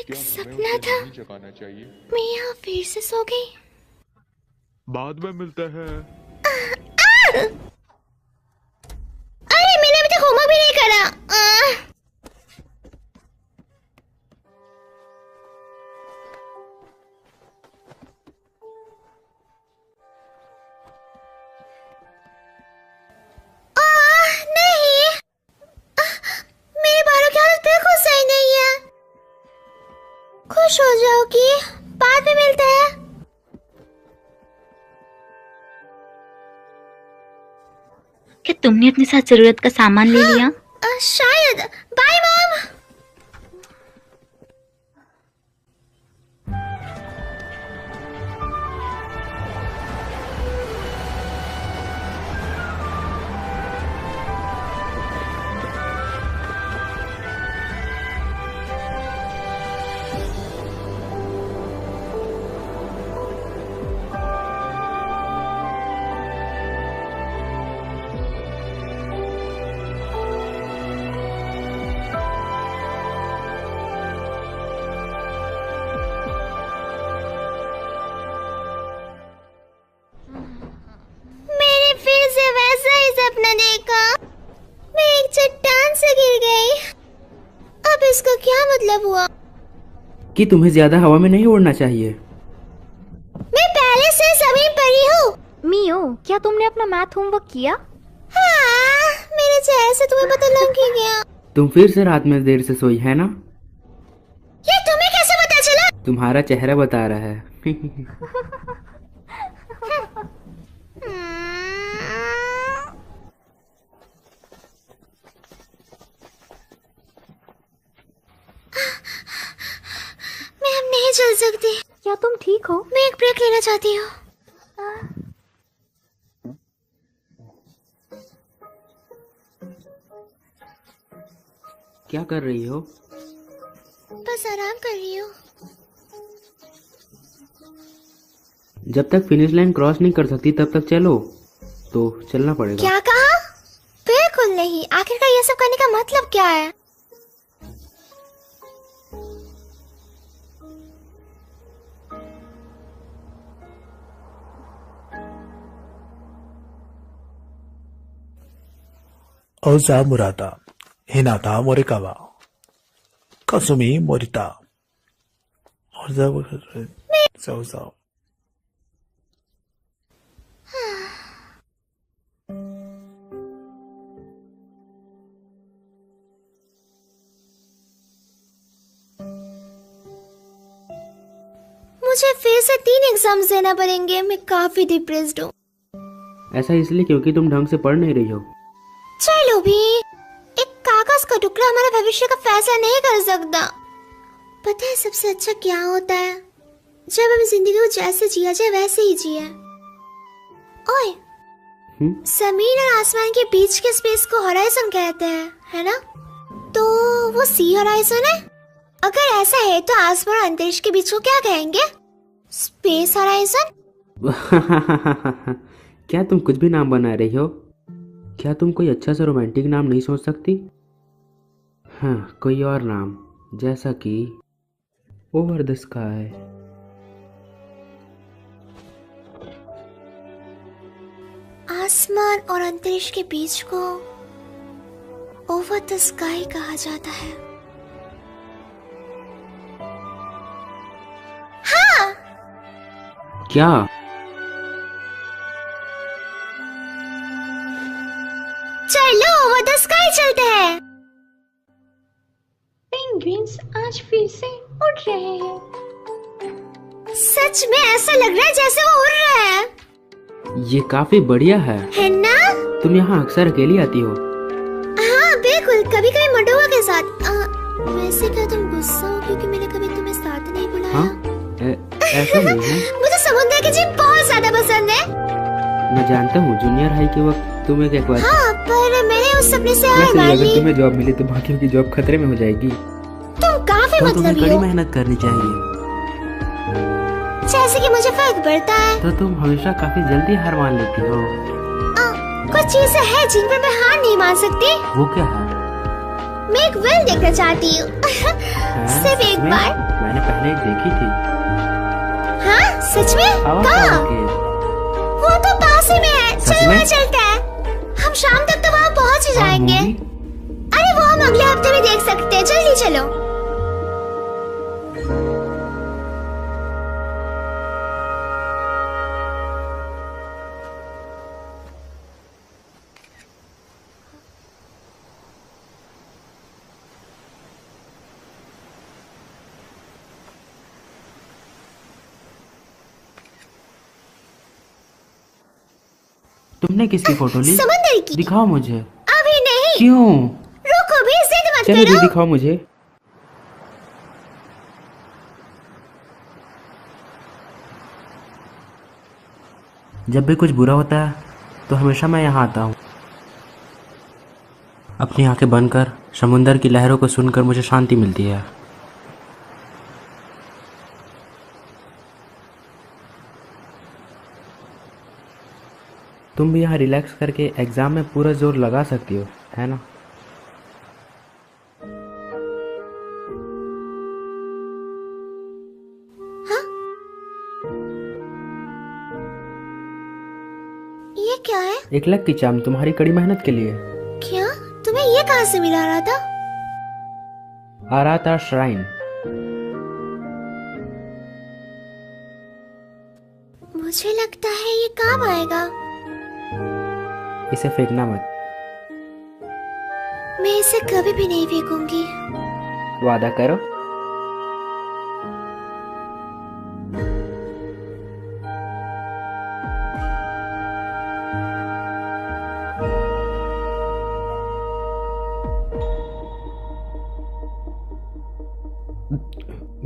एक सपना था। मैं यहाँ फिर से सो गई। बाद में मिलते हैं। अरे मैंने अभी तक होमवर्क भी नहीं करा। नहीं, मेरे बालों की हालत बिल्कुल सही नहीं है। खुश हो जाओगी, बाद में मिलते हैं। क्या तुमने अपने साथ जरूरत का सामान ले लिया? शायद। Bye mom. सपना देखा, मैं एक चट्टान से गिर गई। अब इसका क्या मतलब हुआ? कि तुम्हें ज्यादा हवा में नहीं उड़ना चाहिए। मैं पहले से जमीन पर ही हूँ। मियो, क्या तुमने अपना मैथ होमवर्क किया? हाँ, मेरे चेहरे से तुम्हें पता लग ही गया। तुम फिर से रात में देर से सोई है ना? ये तुम्हें कैसे पता चला? तुम्हारा चेहरा बता रहा है। मैं अब नहीं चल सकती। क्या तुम ठीक हो? मैं एक ब्रेक लेना चाहती हूँ। क्या कर रही हो? बस आराम कर रही हूँ। जब तक फिनिश लाइन क्रॉस नहीं कर सकती तब तक चलो। तो चलना पड़ेगा। क्या कहा? बिल्कुल नहीं। आखिरकार ये सब करने का मतलब क्या है? Oza Murata, Hinata Morikawa, Kasumi Morita. Oza. मुझे फिर से 3 एग्जाम्स देना पड़ेंगे। मैं काफी डिप्रेस्ड हूँ। ऐसा इसलिए क्योंकि तुम ढंग से पढ़ नहीं रही हो। चलो भी, एक कागज का टुकड़ा हमारे भविष्य का फैसला नहीं कर सकता। पता है सबसे अच्छा क्या होता है? जब हम जिंदगी को जैसे जिया जाए वैसे ही जिए। ओए, जमीन और आसमान के बीच के स्पेस को हॉराइजन कहते हैं, है ना? तो वो सी हॉराइजन है। अगर ऐसा है तो आसमान और अंतरिक्ष के बीच को क्या कहेंगे? Space horizon. क्या तुम कुछ भी नाम बना रही हो? क्या तुम कोई अच्छा सा रोमांटिक नाम नहीं सोच सकती? हाँ, कोई और नाम, जैसा कि ओवर द स्काई। आसमान और अंतरिक्ष के बीच को ओवर द स्काई कहा जाता है। हाँ, क्या? चलो ओवर द स्काई चलते हैं। पेंगुइन्स आज फिर से उड़ रहे हैं। सच में ऐसा लग रहा है जैसे वो उड़ रहा है। ये काफी बढ़िया है ना? तुम यहाँ अक्सर अकेली आती हो? हाँ बिल्कुल, कभी कभी मंडोवा के साथ। वैसे क्या तुम गुस्सा हो क्योंकि मैंने कभी तुम्हें साथ नहीं बुलाया? हाँ? ऐसा नहीं है। मुझे समुद्र के जीव बहुत ज्यादा पसंद है। मैं जानता हूँ जूनियर हाई के वक्त तुम एक एक्वारियम। हाँ, पर मैंने उस सपने से वैसे हार अगर ली। तुम्हें जॉब मिली तो बाकियों की जॉब खतरे में हो जाएगी। तुम काफी तो तुम्हें मतलबी कड़ी हो। मेहनत करनी चाहिए। जैसे कि मुझे फर्क पड़ता है। तो तुम हमेशा काफी जल्दी हार मान लेती हो। कुछ चीजें हैं जिन पर मैं हार नहीं मान सकती। वो क्या है? मैं एक वेल देखना चाहती हूँ। सिर्फ एक सच में? बार। मैंने पहले एक देखी थी। हाँ सच में? आवाज कहाँ? आवाज के। वो तो पास ही में है। सच चलो में? वहाँ चलते हैं। हम शाम तक तो वहाँ पहुँच ही और जाएंगे। मूवी? अरे वो हम अगले हफ्ते भी देख सकते हैं। जल्दी चलो। तुमने किसकी फोटो ली? समंदर की। दिखाओ मुझे। अभी नहीं। क्यों? रुको भी, जिद मत चलो करो। दिखाओ मुझे। जब भी कुछ बुरा होता है तो हमेशा मैं यहाँ आता हूँ। अपनी आंखें बंद कर समुंदर की लहरों को सुनकर मुझे शांति मिलती है। तुम भी यहाँ रिलैक्स करके एग्जाम में पूरा जोर लगा सकती हो, है ना? ये क्या है? एक लक की चाम तुम्हारी कड़ी मेहनत के लिए। क्या? तुम्हें ये कहाँ से मिला रहा था? आराता श्राइन। मुझे लगता है ये काम आएगा। इसे फेंकना मत। मैं इसे कभी भी नहीं फेंकूंगी। वादा करो।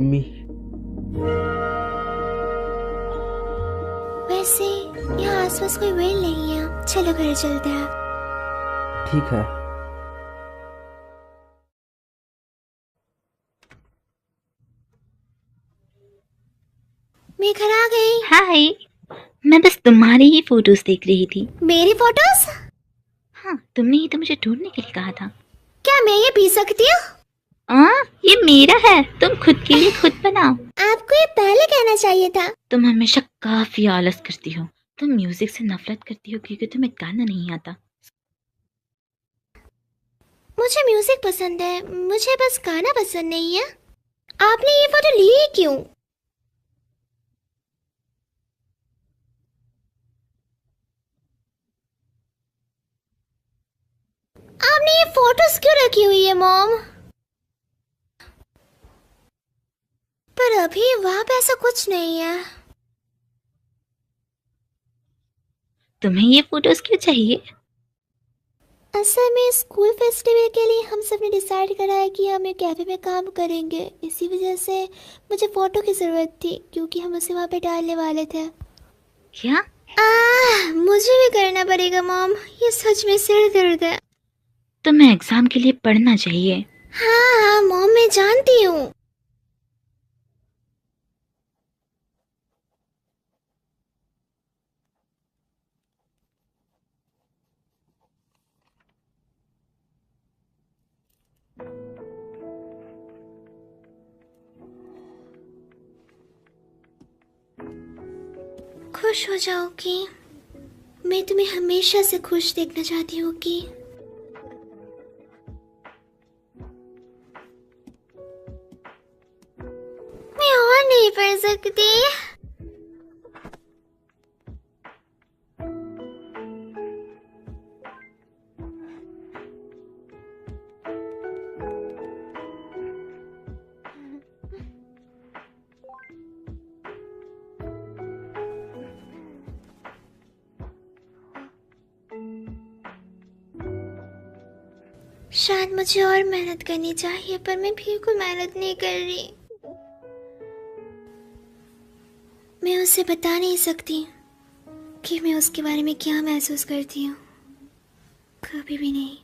मी वैसे यहाँ आसपास कोई वेल नहीं है। चलो घर चलते हैं। ठीक है। मैं घर आ गई। हाय, मैं बस तुम्हारी ही फोटोज देख रही थी। मेरी फोटोज? हाँ, तुमने ही तो मुझे ढूंढने के लिए कहा था। क्या मैं ये पी सकती हूँ? ये मेरा है, तुम खुद के लिए खुद बनाओ। आपको ये पहले कहना चाहिए था। तुम हमेशा काफी आलस करती हो। तुम म्यूजिक से नफरत करती हो क्योंकि तुम्हें गाना नहीं आता। मुझे म्यूजिक पसंद है, मुझे बस गाना पसंद नहीं है। आपने ये फोटो ली ही क्यों? आपने ये फोटोज क्यों रखी हुई है मॉम? पर अभी वहां पे ऐसा कुछ नहीं है। तुम्हें ये फोटोज क्यों चाहिए? असल में स्कूल फेस्टिवल के लिए हम सब ने डिसाइड करा है कि हम एक कैफे में काम करेंगे। इसी वजह से मुझे फोटो की जरूरत थी क्योंकि हम उसे वहाँ पे डालने वाले थे। क्या? मुझे भी करना पड़ेगा मॉम, ये सच में सिर दर्द है। तुम्हें एग्जाम के लिए पढ़ना चाहिए। हाँ मॉम, मैं जानती हूँ। खुश हो जाओगी। मैं तुम्हें हमेशा से खुश देखना चाहती हूँ कि मैं और नहीं पढ़ सकती। शायद मुझे और मेहनत करनी चाहिए, पर मैं बिल्कुल मेहनत नहीं कर रही। मैं उसे बता नहीं सकती कि मैं उसके बारे में क्या महसूस करती हूँ, कभी भी नहीं।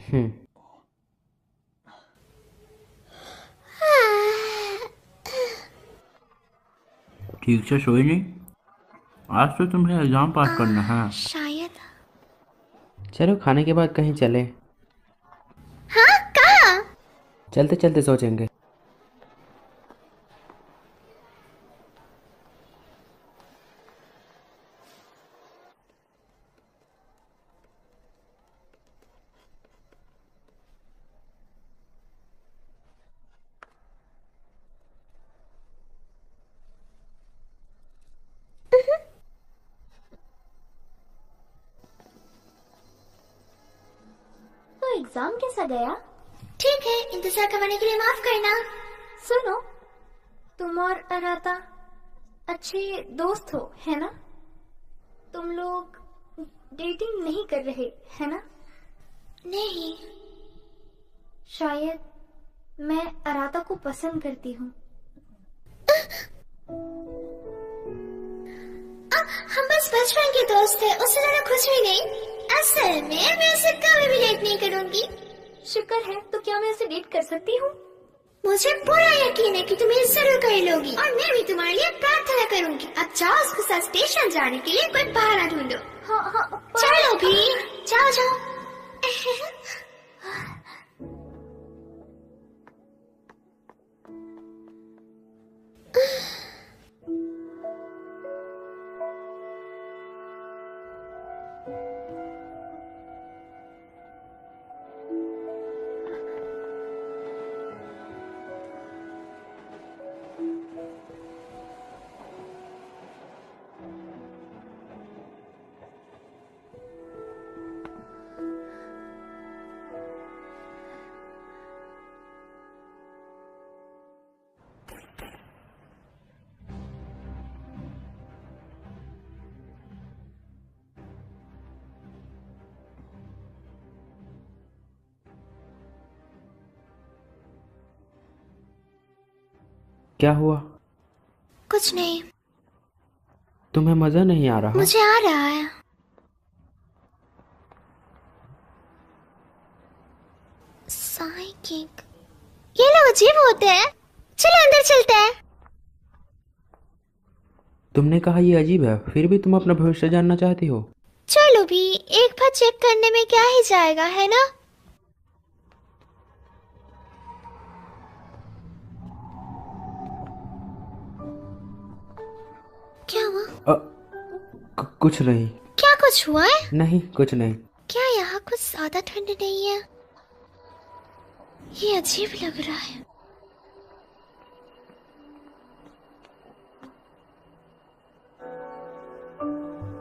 हम्म। ठीक से सोई नहीं? आज तो तुम्हें एग्जाम पास करना है। शायद। चलो खाने के बाद कहीं चले। हाँ, कहाँ? चलते चलते सोचेंगे। तो एग्जाम कैसा गया? ठीक है, इंतजार करवाने के लिए माफ करना। सुनो, तुम और अराता अच्छे दोस्त हो, है ना? तुम लोग डेटिंग नहीं कर रहे, है ना? नहीं। शायद मैं अराता को पसंद करती हूँ। हम बस बचपन के दोस्त थे, उससे ज्यादा कुछ भी नहीं। असल में मैं उसे कभी भी डेट नहीं करूंगी। शुक्र है, तो क्या मैं उसे डेट कर सकती हूँ? मुझे पूरा यकीन है कि तुम ये जरूर कर लोगी, और मैं भी तुम्हारे लिए प्रार्थना करूंगी। अब जाओ, उसके साथ स्टेशन जाने के लिए कोई बहाना ढूंढो। हाँ हाँ, चलो भी, जाओ जाओ। क्या हुआ? कुछ नहीं। तुम्हें मजा नहीं आ रहा? मुझे आ रहा है। साइकिक, ये लोग अजीब होते हैं। चलो अंदर चलते हैं। तुमने कहा ये अजीब है, फिर भी तुम अपना भविष्य जानना चाहती हो? चलो भी, एक बार चेक करने में क्या ही जाएगा, है ना? क्या हुआ? कुछ नहीं। क्या कुछ हुआ है? नहीं, कुछ नहीं। क्या यहाँ कुछ ज्यादा ठंड नहीं है? ये अजीब लग रहा है।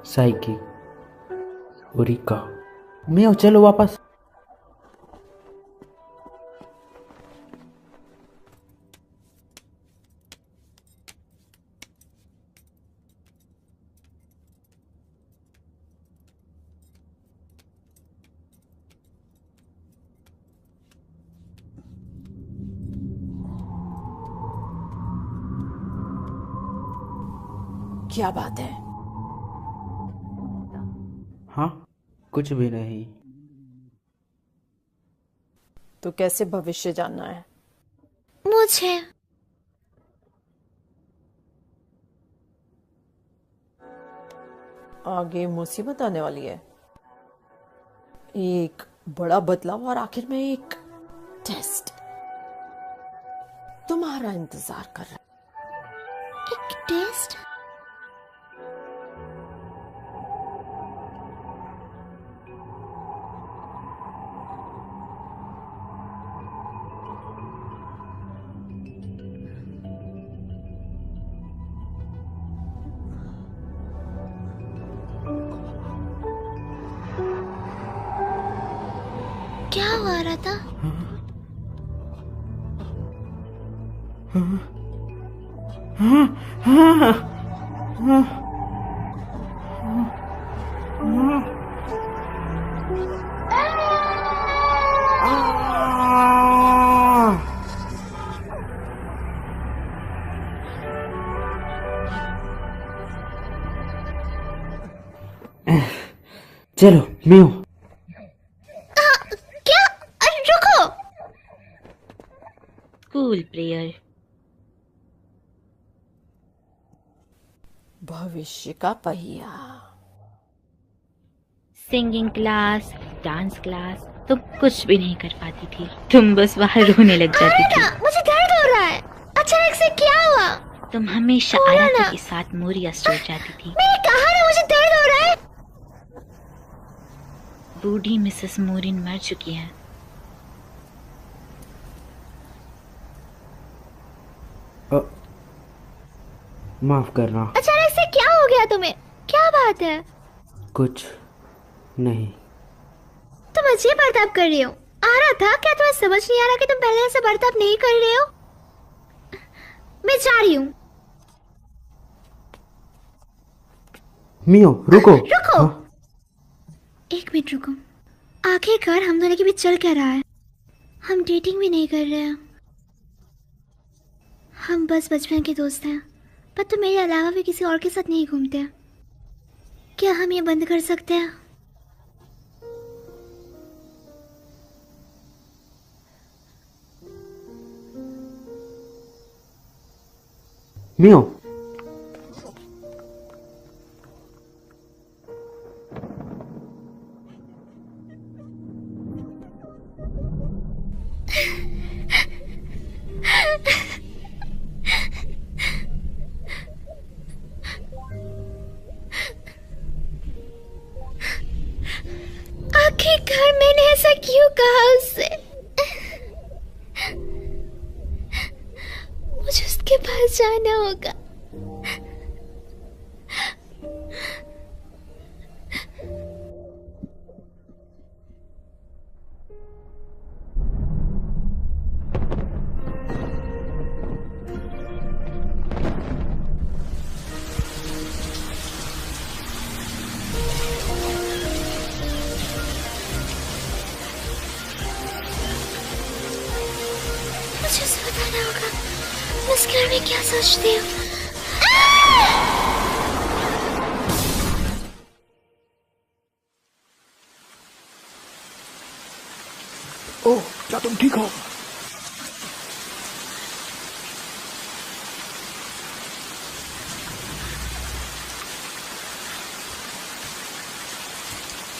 साइकी, उरिका, मियो, चलो वापस। क्या बात है? हाँ, कुछ भी नहीं। तो कैसे भविष्य जानना है? मुझे आगे मुसीबत आने वाली है। एक बड़ा बदलाव और आखिर में एक टेस्ट तुम्हारा इंतजार कर रहा है। एक टेस्ट? क्या हुआ रहा था? चलो मियो। क्या? अरे रुको। School prayer. भविष्य का पहिया। सिंगिंग क्लास, डांस क्लास, तुम कुछ भी नहीं कर पाती थी। तुम बस बाहर रोने लग जाती थी। मुझे दर्द हो रहा है। अचानक से क्या हुआ? तुम हमेशा बोलो ना। आराधा के साथ मोरिया स्टोर जाती थी। मैंने कहा ना मुझे दर्द हो रहा है। बूढ़ी मिसेस मोरिन मर चुकी है। माफ करना। अचानक से क्या हो गया तुम्हें? क्या बात है? कुछ नहीं। तुम अजीब बर्ताव कर रही हो। आ रहा था क्या? तुम्हें समझ नहीं आ रहा कि तुम पहले ऐसा बर्ताव नहीं कर रहे हो? मैं जा रही हूँ। मियो रुको। रुको। हाँ? एक मिनट रुको। आखिरकार हम दोनों के बीच चल क्या रहा है? हम डेटिंग भी नहीं कर रहे हैं। हम बस बचपन के दोस्त हैं। पर तुम मेरे अलावा भी किसी और के साथ नहीं घूमते। क्या हम ये बंद कर सकते हैं? मियो आखिरकार मैंने ऐसा क्यों कहा उससे? मुझे उसके पास जाना होगा। मुझे उसे बताना होगा मैं इस घर में क्या सोचती हूँ। ओह, क्या तुम ठीक हो?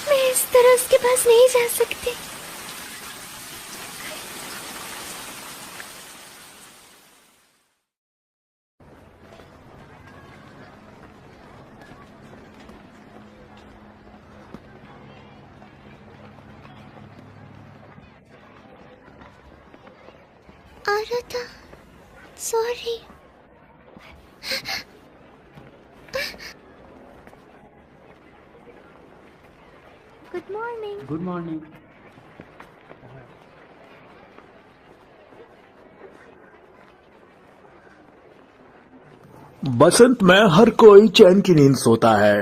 मैं इस तरह उसके पास नहीं जा सकती। आ रहा था। Sorry. Good morning. Good morning. बसंत में हर कोई चैन की नींद सोता है।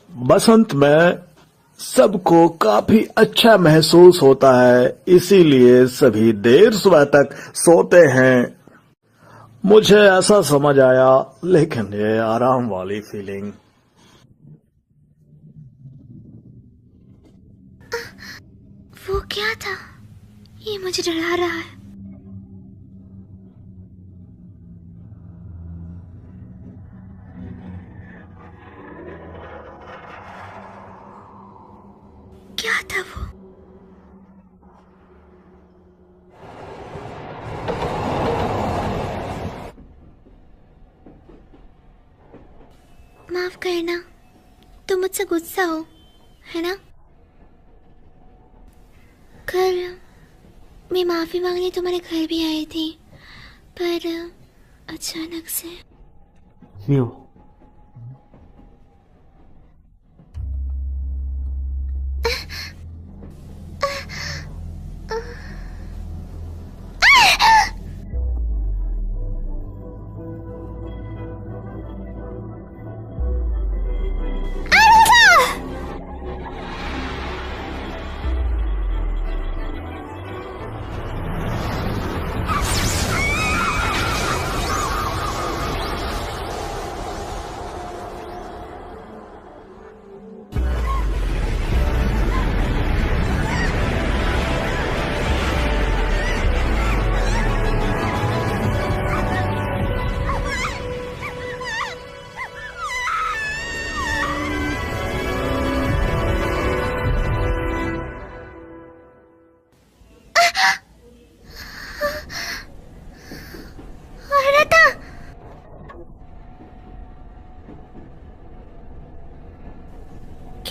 बसंत में सबको काफी अच्छा महसूस होता है, इसीलिए सभी देर सुबह तक सोते हैं। मुझे ऐसा समझ आया, लेकिन ये आराम वाली फीलिंग। वो क्या था? ये मुझे डरा रहा है। क्या था वो? माफ करना, तुम मुझसे गुस्सा हो, है ना? कल मैं माफी मांगने तुम्हारे घर भी आई थी, पर अचानक से। मियो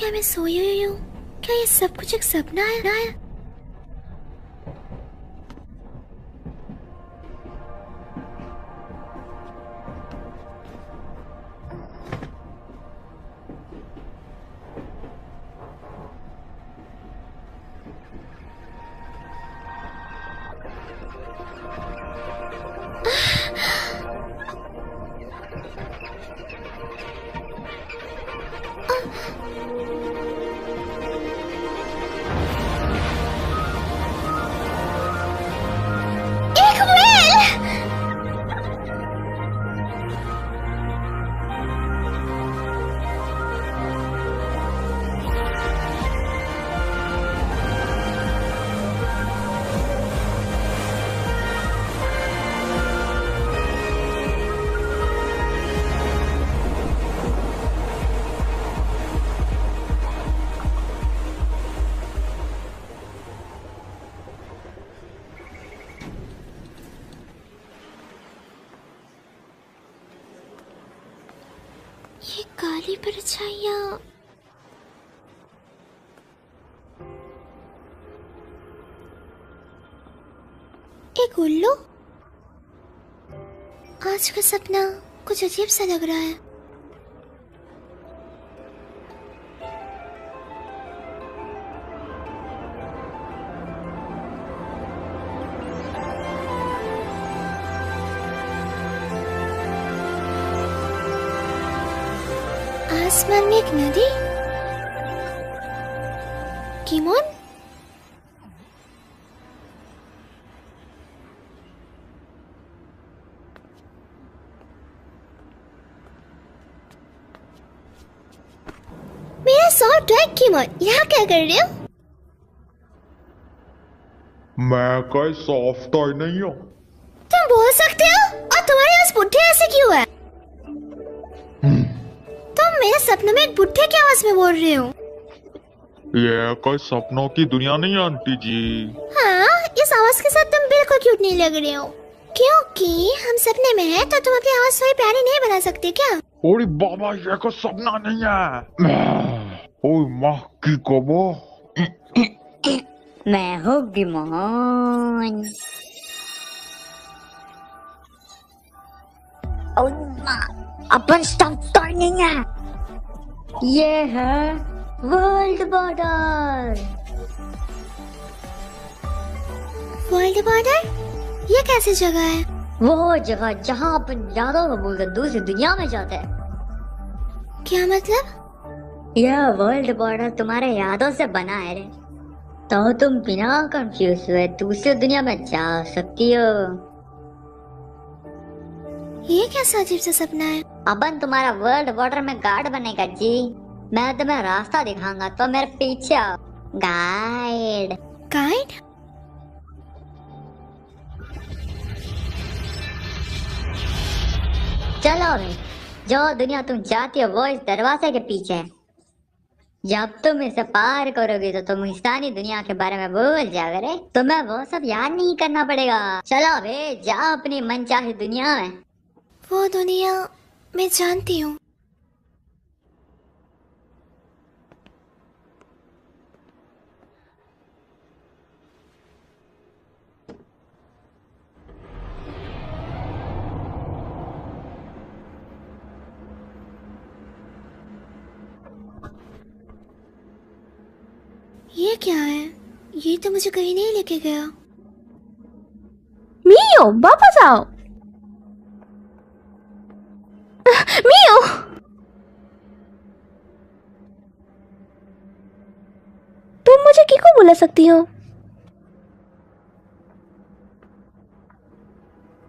क्या मैं सोई हुई हूँ? क्या ये सब कुछ एक सपना है? एक व्हेल! ये काली परछाइयाँ एक उल्लू। आज का सपना कुछ अजीब सा लग रहा है। आसमान में एक नदी। किमोन? मेरा सॉफ्ट ड्रैग किमोन, यहाँ क्या कर रहे हो? मैं कोई सॉफ्ट टॉय नहीं हूँ। तुम बोल सकते हो? और तुम्हारे पास बुढ़े ऐसे क्यों है? तुम मेरे सपनों में एक बुढ़े की आवाज में बोल रहे हो? ये कोई सपनों की दुनिया नहीं है आंटी जी। हाँ, इस आवाज के साथ तुम बिल्कुल क्यूट नहीं लग रहे हो। क्योंकि हम सपने में हैं, तो तुम अपनी आवाज थोड़ी प्यारी नहीं बना सकते क्या? ओरे बाबा, ये कोई सपना नहीं है। ओए माँ की कबो। मैं हूँ गिमोन। अपन स्टॉप टॉय नहीं है, ये है वर्ल्ड बॉर्डर। World border? ये कैसी जगह है? वो जगह जहाँ अपन यादों को भूलकर दूसरी दुनिया में जाते हैं। क्या मतलब? यह वर्ल्ड बॉर्डर तुम्हारे यादों से बना है रे, तो तुम बिना कंफ्यूज हुए दूसरी दुनिया में जा सकती हो। ये कैसा अजीब सा सपना है? अपन तुम्हारा वर्ल्ड बॉर्डर में गार्ड बनेगा जी। मैं तुम्हें रास्ता दिखाऊंगा, तो मेरे पीछे आओ। गाइड। गाइड? चलो भाई, जो दुनिया तुम चाहती हो वो इस दरवाजे के पीछे है। जब तुम इसे पार करोगे तो तुम इंसानी दुनिया के बारे में भूल जाओगे रे। तुम्हें वो सब याद नहीं करना पड़ेगा। चलो भाई, जाओ अपनी मनचाही दुनिया में। वो दुनिया मैं जानती हूँ। ये क्या है? ये तो मुझे कहीं नहीं लेके गया। मियो, वापस आओ। मियो, तुम मुझे किको बुला सकती हो?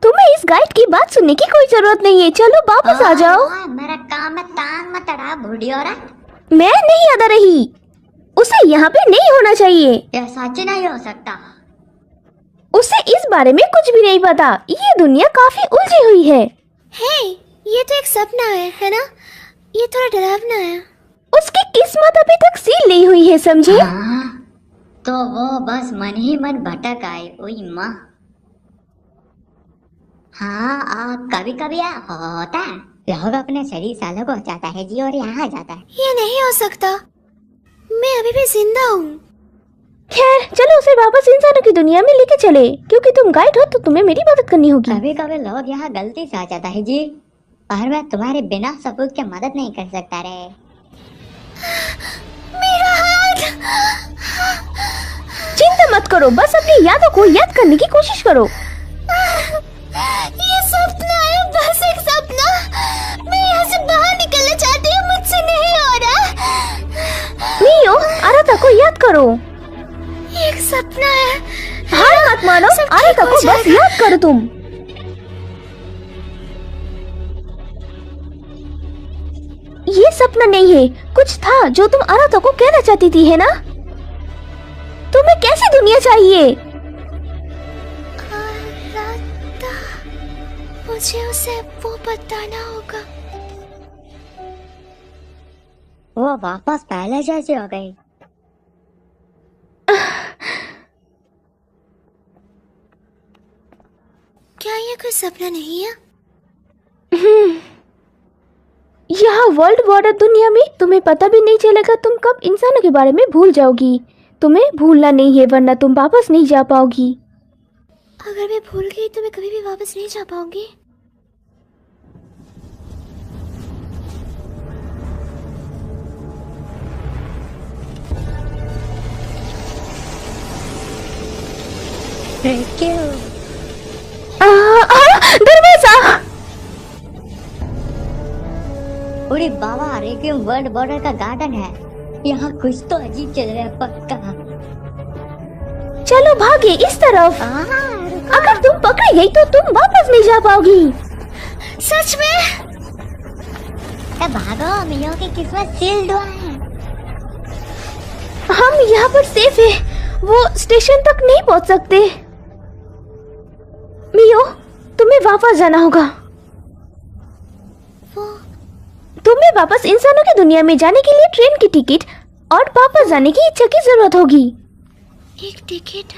तुम्हें इस गाइड की बात सुनने की कोई जरूरत नहीं है। चलो वापस आ जाओ। मेरा काम में टांग मत अड़ा बूढ़ी औरत। मैं नहीं अदा रही, उसे यहाँ पे नहीं होना चाहिए। यह सच नहीं हो सकता। उसे इस बारे में कुछ भी नहीं पता। ये दुनिया काफी उलझी हुई है। हे, ये तो एक सपना है ना? ये थोड़ा डरावना है। उसकी किस्मत अभी तक सील नहीं हुई है, समझे? हाँ, तो वो बस मन ही मन भटक आए। ओई माँ। हाँ, कभी कभी होता है, लोग अपने शरीर सालों को जाता है जी और यहाँ जाता है। ये नहीं हो सकता। मैं अभी भी जिंदा हूँ। खैर चलो उसे वापस इंसानों की दुनिया में लेके चले, क्योंकि तुम गाइड हो तो तुम्हें मेरी मदद करनी होगी। कभी कभी लोग यहाँ गलती से आ जाता है जी, पर मैं तुम्हारे बिना सबूत के मदद नहीं कर सकता रे। मेरा हाथ। चिंता मत करो, बस अपनी यादों को याद करने की कोशिश करो। ये सपना है, बस एक सपना। मैं यहाँ से बाहर निकलना चाहती हूँ, मुझसे नहीं हो रहा। मियो, आराता को याद करो। ये एक सपना है। हार मत मानो, आराता को बस याद करो तुम। ये सपना नहीं है, कुछ था जो तुम आराता को कहना चाहती थी, है ना? तुम्हें कैसी दुनिया चाहिए? आराता, मुझे उसे वो बताना होगा। वो वापस पहले जैसी हो गई। क्या ये कोई सपना नहीं है? यहाँ वर्ल्ड बॉर्डर दुनिया में तुम्हें पता भी नहीं चलेगा तुम कब इंसानों के बारे में भूल जाओगी। तुम्हें भूलना नहीं है, वरना तुम वापस नहीं जा पाओगी। अगर मैं भूल गई तो मैं कभी भी वापस नहीं जा पाऊंगी। दरवाजा! अरे बाबा, रेक्विएम वर्ल्ड बॉर्डर का गार्डन है। यहाँ कुछ तो अजीब चल रहा है पक्का। चलो भागे इस तरफ। अगर तुम पकड़ी गई तो तुम वापस नहीं जा पाओगी। सच में? भागो, मियो की किस्मत सील्ड हुआ है। हम यहाँ पर सेफ है, वो स्टेशन तक नहीं पहुँच सकते। मियो, तुम्हें वापस जाना होगा। तुम्हें वापस इंसानों की दुनिया में जाने के लिए ट्रेन की टिकट और वापस जाने की इच्छा की जरूरत होगी। एक टिकट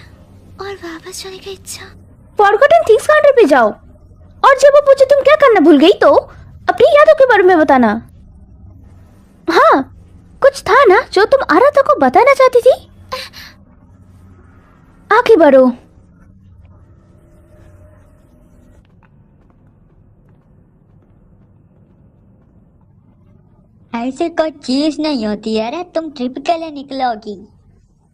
और वापस जाने की इच्छा। फॉरगॉटन थिंग्स काउंटर पे जाओ और जब वो पूछे तुम क्या करना भूल गई तो अपनी यादों के बारे में बताना। हाँ, कुछ था ना जो तुम आराता को बताना चाहती थी। आगे बढ़ो। ऐसी कोई चीज नहीं होती है रे, तुम ट्रिप के लिए निकलोगी।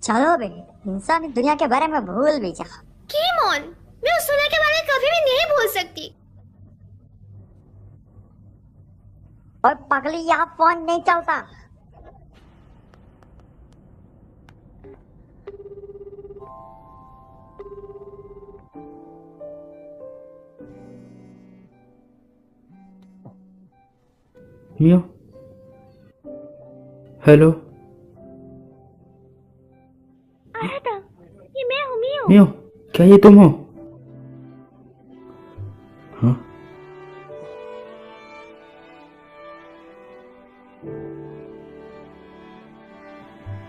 चलो बे, इंसानी दुनिया के बारे में भूल भी जा। कीमोन, मैं उस दुनिया के बारे में कभी भी नहीं भूल सकती। और पगली, यहाँ फोन नहीं चलता। मियो, हेलो। आराता, ये मैं हूँ मियो। मियो, क्या ये तुम हो? हाँ?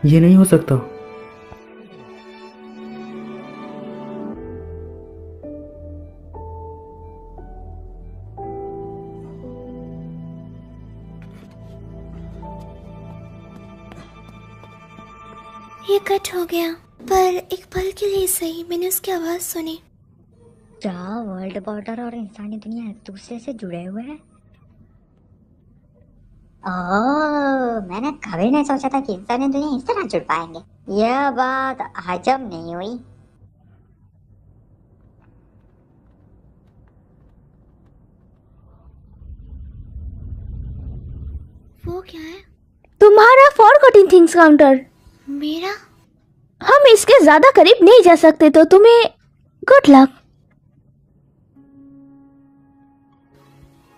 ये नहीं हो सकता। ये कट हो गया, पर एक पल के लिए सही मैंने उसकी आवाज सुनी। क्या वर्ल्ड बॉर्डर और इंसानी दुनिया एक दूसरे से जुड़े हुए हैं? ओह, मैंने कभी नहीं सोचा था कि इंसानी दुनिया इस तरह जुड़ पाएंगे। यह बात हजम नहीं हुई। वो क्या है? तुम्हारा फॉरगॉटन थिंग्स काउंटर। मेरा? हम इसके ज्यादा करीब नहीं जा सकते, तो तुम्हें गुड लक।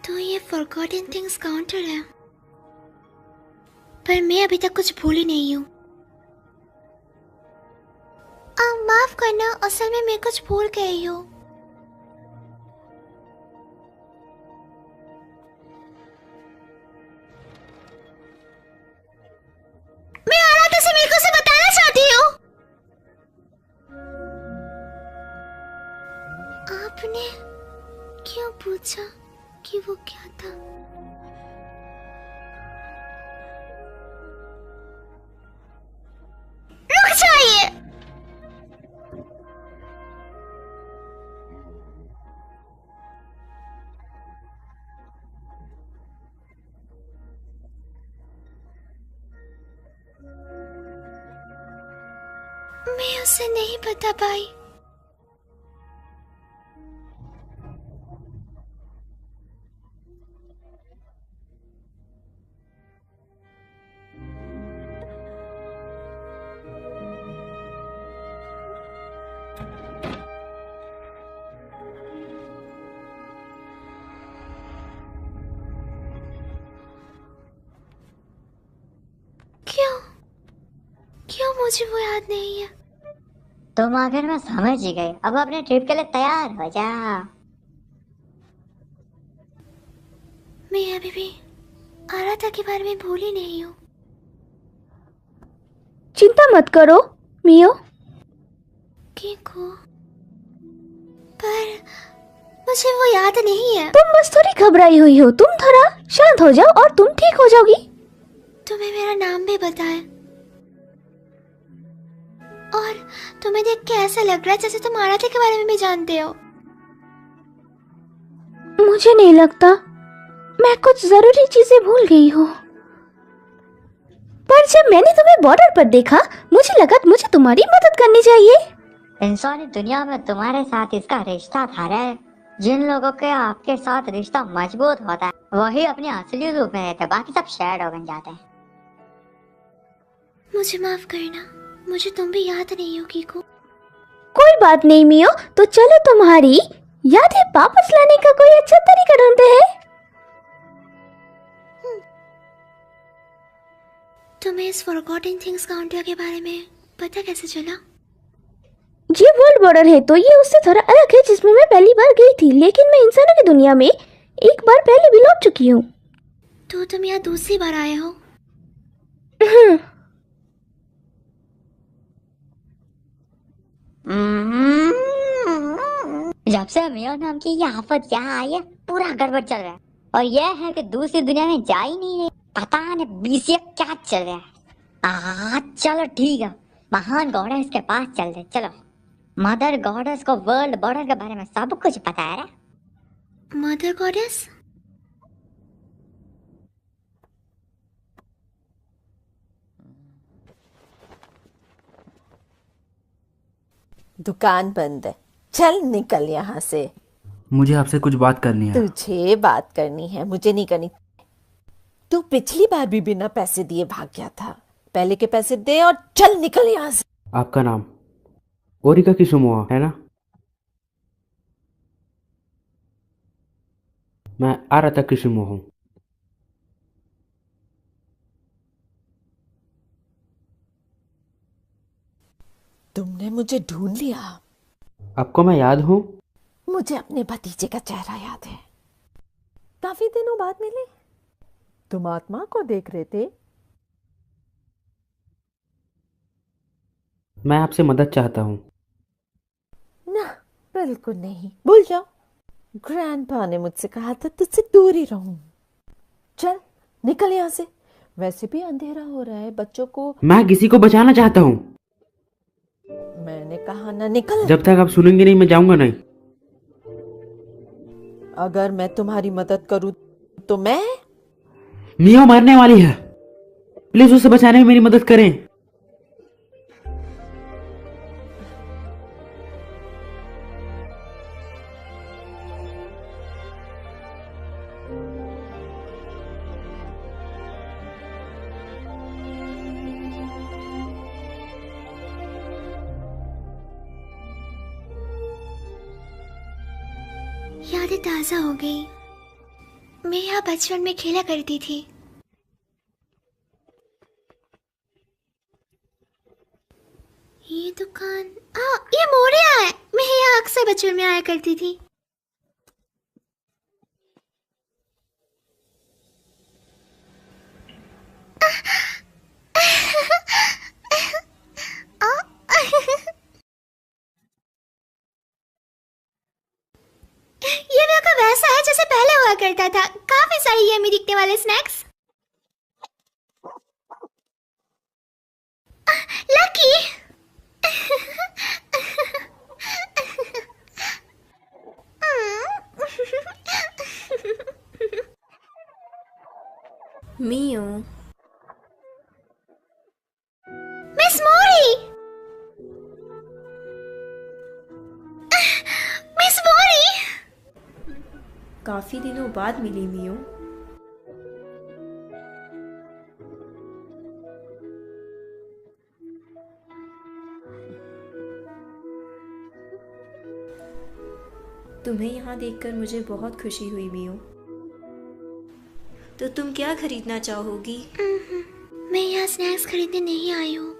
तो ये फॉरगॉटन थिंग्स काउंटर है, पर मैं अभी तक कुछ भूली नहीं हूँ। माफ करना, असल में मैं कुछ भूल गई हूँ। मैं आराता से मेरे को से बताना चाहती हूँ। आपने क्यों पूछा कि वो क्या था? मैं उसे नहीं बता पाई। क्यों क्यों मुझे वो याद नहीं है? तुम आखिर में समझ ही गए। अब अपने ट्रिप के लिए तैयार हो जा। मैं अभी भी आराधा के बारे में भूली नहीं हूँ। चिंता मत करो मियो। किको, पर मुझे वो याद नहीं है। तुम बस थोड़ी घबराई हुई हो, तुम थोड़ा शांत हो जाओ और तुम ठीक हो जाओगी। तुम्हें मेरा नाम भी बताया और तुम्हें देख के ऐसा लग रहा है जैसे तुम आराध्या के बारे में भी जानते हो। मुझे नहीं लगता, मैं कुछ जरूरी चीजें भूल गई हूँ। पर जब मैंने तुम्हें बॉर्डर पर देखा मुझे लगा मुझे तुम्हारी मदद करनी चाहिए। इंसानी दुनिया में तुम्हारे साथ इसका रिश्ता था रे। जिन लोगों के आपके साथ रिश्ता मजबूत होता है वही अपने असली रूप में रहते, बाकी सब शैडो बन जाते हैं। मुझे माफ करना, मुझे तुम भी याद नहीं हो कीको। कोई बात नहीं मियो, तो चलो तुम्हारी यादें वापस लाने का कोई अच्छा तरीका ढूंढते हैं। तुम्हें इस फॉरगॉटन थिंग्स काउंटर के बारे में पता कैसे चला? ये वर्ल्ड बॉर्डर है तो ये उससे थोड़ा अलग है जिसमें मैं पहली बार गई थी, लेकिन मैं इंसानों की दुनिया में एक बार पहले भी लौट चुकी हूँ। तो तुम यहाँ दूसरी बार आए हो? जब से मियो नाम की ये आफत यहाँ आई है पूरा गड़बड़ चल रहा है। और यह है कि दूसरी दुनिया में जा ही नहीं रही। पता नहीं बीसीए क्या चल रहा है। चलो ठीक है, महान गॉडेस के पास चल रहे। चलो, मदर गॉडेस को वर्ल्ड बॉर्डर के बारे में सब कुछ पता है। Mother goddess? दुकान बंद है, चल निकल यहाँ से। मुझे आपसे कुछ बात करनी है। तुझे बात करनी है, मुझे नहीं करनी। तू पिछली बार भी बिना पैसे दिए भाग गया था। पहले के पैसे दे और चल निकल यहाँ से। आपका नाम ओरिका किसुमोआ है ना? मैं आराधा किसुमो हूँ। तुमने मुझे ढूंढ लिया। आपको मैं याद हूँ? मुझे अपने भतीजे का चेहरा याद है। काफी दिनों बाद मिले। तुम आत्मा को देख रहे थे। मैं आपसे मदद चाहता हूँ। ना, बिल्कुल नहीं, भूल जाओ। ग्रैंडपा ने मुझसे कहा था तुझसे दूर ही रहूं। चल निकल यहाँ से। वैसे भी अंधेरा हो रहा है, बच्चों को। मैं किसी को बचाना चाहता हूँ। मैंने कहा ना निकल। जब तक आप सुनेंगे नहीं मैं जाऊंगा नहीं। अगर मैं तुम्हारी मदद करूं तो मैं। मियो मरने वाली है, प्लीज उसे बचाने में मेरी मदद करें। यादें ताजा हो गई। मैं यहाँ बचपन में खेला करती थी। ये दुकान, ये मोरिया है। मैं यहाँ अक्सर बचपन में आया करती थी। ये मेरे को वैसा है जैसे पहले हुआ करता था। काफी सारी यम्मी दिखने वाले स्नैक्स। लकी। मियो, मिस मोरी। काफी दिनों बाद मिली मियो। तुम्हें यहाँ देखकर मुझे बहुत खुशी हुई मियो। तो तुम क्या खरीदना चाहोगी? मैं यहाँ स्नैक्स खरीदने नहीं आई हूँ।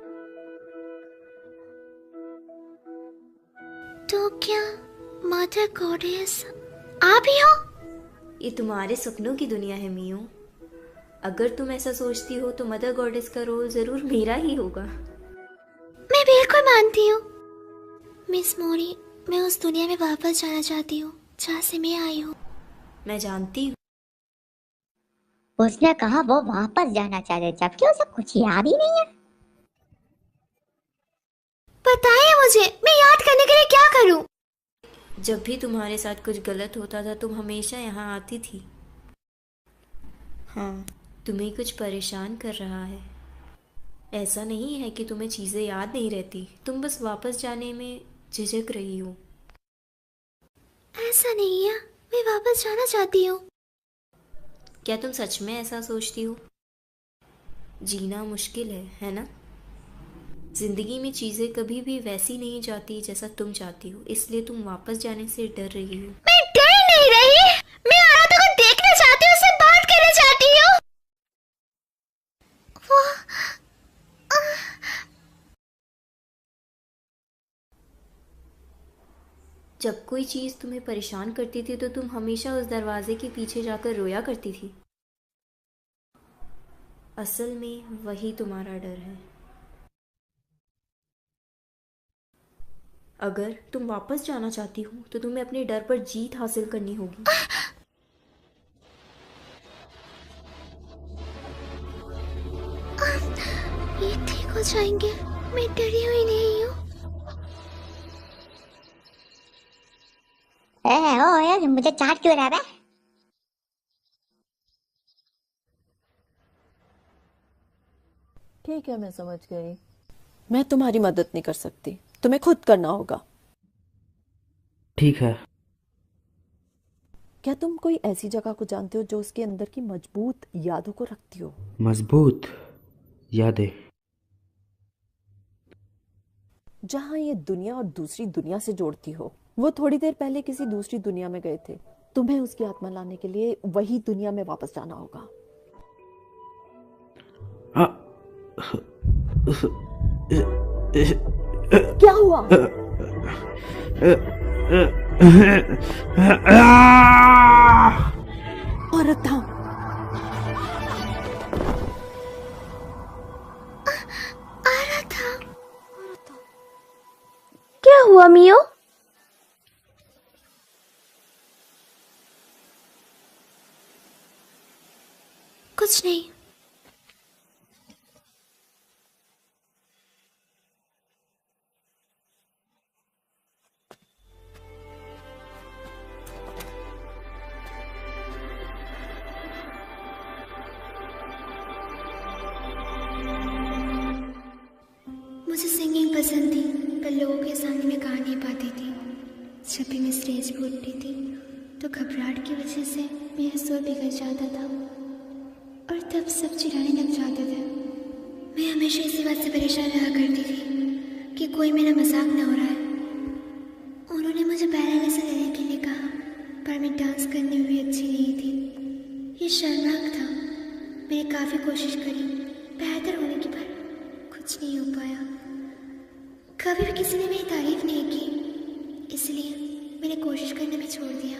तो क्या मदर गॉडेस आप ही हो? ये तुम्हारे सपनों की दुनिया है मियो। अगर तुम ऐसा सोचती हो तो मदर गॉडेस का रोल जरूर मेरा ही होगा। मैं बिल्कुल मानती हूँ मिस मोरी। मैं उस दुनिया में वापस जाना चाहती हूँ जहाँ से मैं आई हूँ। मैं जानती हूँ। उसने कहा वो वापस जाना चाहते जबकि उसे कुछ याद ही नहीं है। बताइए मुझे, मैं याद करने के लिए क्या करूँ? जब भी तुम्हारे साथ कुछ गलत होता था तुम हमेशा यहाँ आती थी। हाँ, तुम्हें कुछ परेशान कर रहा है। ऐसा नहीं है कि तुम्हें चीजें याद नहीं रहती, तुम बस वापस जाने में झिझक रही हो। ऐसा नहीं है, मैं वापस जाना चाहती हूँ। क्या तुम सच में ऐसा सोचती हो? जीना मुश्किल है ना? जिंदगी में चीजें कभी भी वैसी नहीं जाती जैसा तुम चाहती हो, इसलिए तुम वापस जाने से डर रही हो। मैं डर नहीं रही, मैं आराधा को देखना चाहती हूँ, उससे बात करना चाहती हूँ। जब कोई चीज तुम्हें परेशान करती थी तो तुम हमेशा उस दरवाजे के पीछे जाकर रोया करती थी। असल में वही तुम्हारा डर है। अगर तुम वापस जाना चाहती हो तो तुम्हें अपने डर पर जीत हासिल करनी होगी। ये ठीक हो जाएंगे, मैं डरी हुई नहीं हूँ। ओ यार, मुझे चाट क्यों रहा है? ठीक है, मैं समझ गई। मैं तुम्हारी मदद नहीं कर सकती, तुम्हें खुद करना होगा। ठीक है। क्या तुम कोई ऐसी जगह को जानते हो जो उसके अंदर की मजबूत यादों को रखती हो? मजबूत यादें? जहां ये दुनिया और दूसरी दुनिया से जोड़ती हो। वो थोड़ी देर पहले किसी दूसरी दुनिया में गए थे, तुम्हें उसकी आत्मा लाने के लिए वही दुनिया में वापस जाना होगा। क्या हुआ? औरत था। क्या हुआ मियो? कुछ नहीं। मुझे सिंगिंग पसंद थी, पर लोगों के सामने मैं गा नहीं पाती थी। जब भी मैं स्टेज पर उठती थी तो घबराहट की वजह से मेरा सुर बिगड़ जाता था और तब सब चिल्लाने लग जाते थे। मैं हमेशा इसी बात से परेशान रहा करती थी कि कोई मेरा मजाक न हो रहा है। उन्होंने मुझे बैले लेसन लेने के लिए कहा, पर मैं डांस करने में भी अच्छी नहीं थी। ये शर्मनाक था। मैंने काफ़ी कोशिश करी बेहतर होने की, पर कुछ नहीं हो पाया। कभी भी किसी ने मेरी तारीफ नहीं की, इसलिए मैंने कोशिश करना भी छोड़ दिया।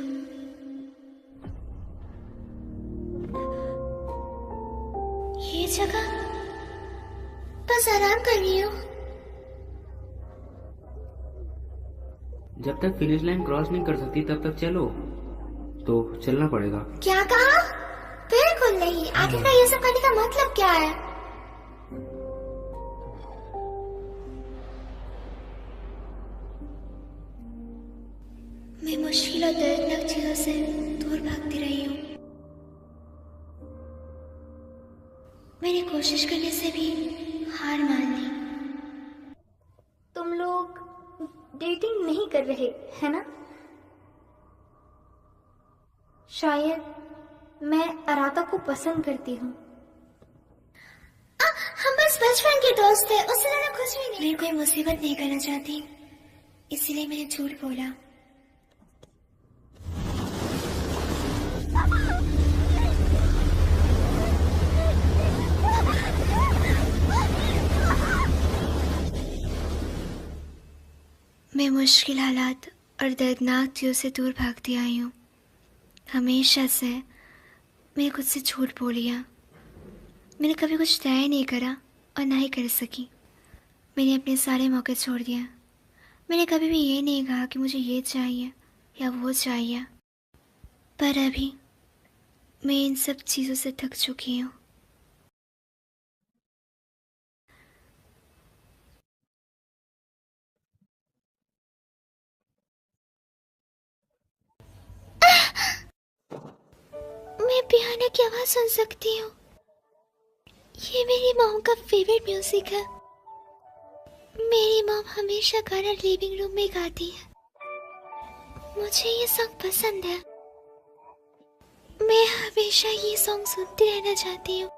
ये जगह बस आराम कर रही हूँ। जब तक फिनिश लाइन क्रॉस नहीं कर सकती तब तक चलो, तो चलना पड़ेगा। क्या कहा? बिल्कुल नहीं। आखिरकार ये सब करने का मतलब क्या है? मैं मुश्किल और दर्दनाक चीजों से दूर भागती रही हूँ। मैंने कोशिश करने से भी हार मान ली। तुम लोग डेटिंग नहीं कर रहे है ना? शायद जाहिर मैं अराता को पसंद करती हूँ। हम बस बचपन के दोस्त थे, उससे ज्यादा कुछ भी नहीं। मैं कोई मुसीबत नहीं करना चाहती, इसीलिए मैंने झूठ बोला। मैं मुश्किल हालात और दर्दनाक चीज़ों से दूर भागती आई हूँ। हमेशा से मैंने खुद से झूठ बोल लिया। मैंने कभी कुछ तय नहीं करा और ना ही कर सकी। मैंने अपने सारे मौके छोड़ दिया। मैंने कभी भी ये नहीं कहा कि मुझे ये चाहिए या वो चाहिए। पर अभी मैं इन सब चीज़ों से थक चुकी हूँ। मैं पियानो की आवाज़ सुन सकती हूँ। ये मेरी मॉम का फेवरेट म्यूजिक है। मेरी मॉम हमेशा गाना लिविंग रूम में गाती है। मुझे ये सॉन्ग पसंद है। मैं हमेशा ये सॉन्ग सुनती रहना चाहती हूँ।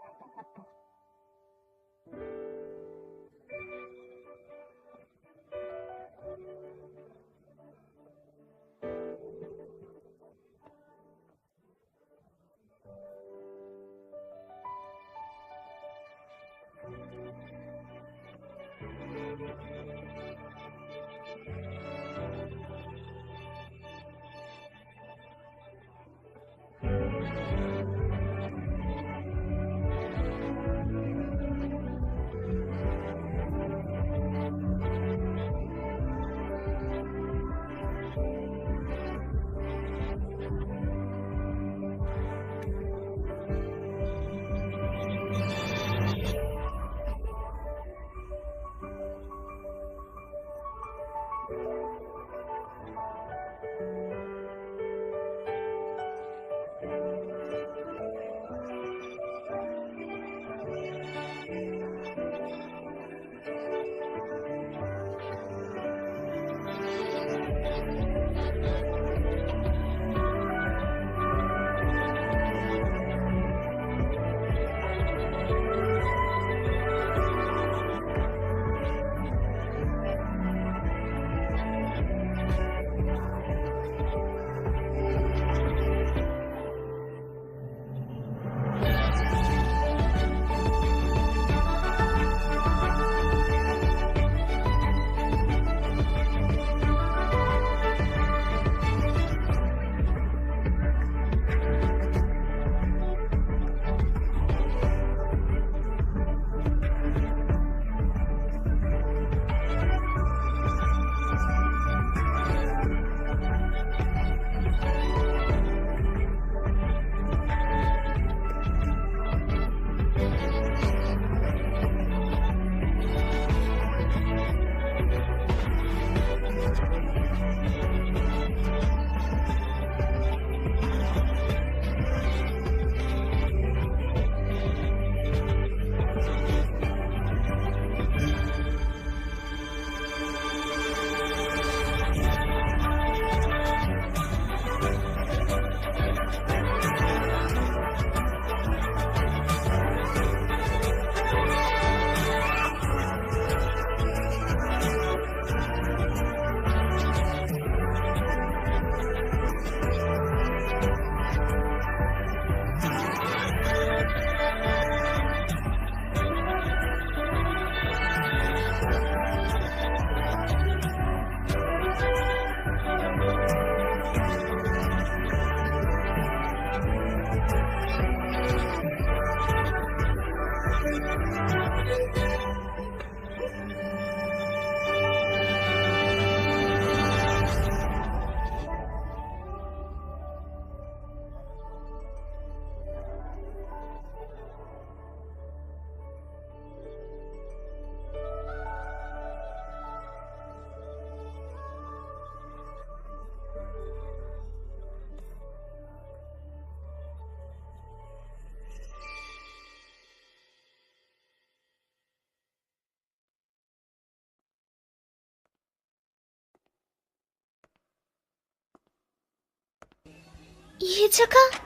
ये जगह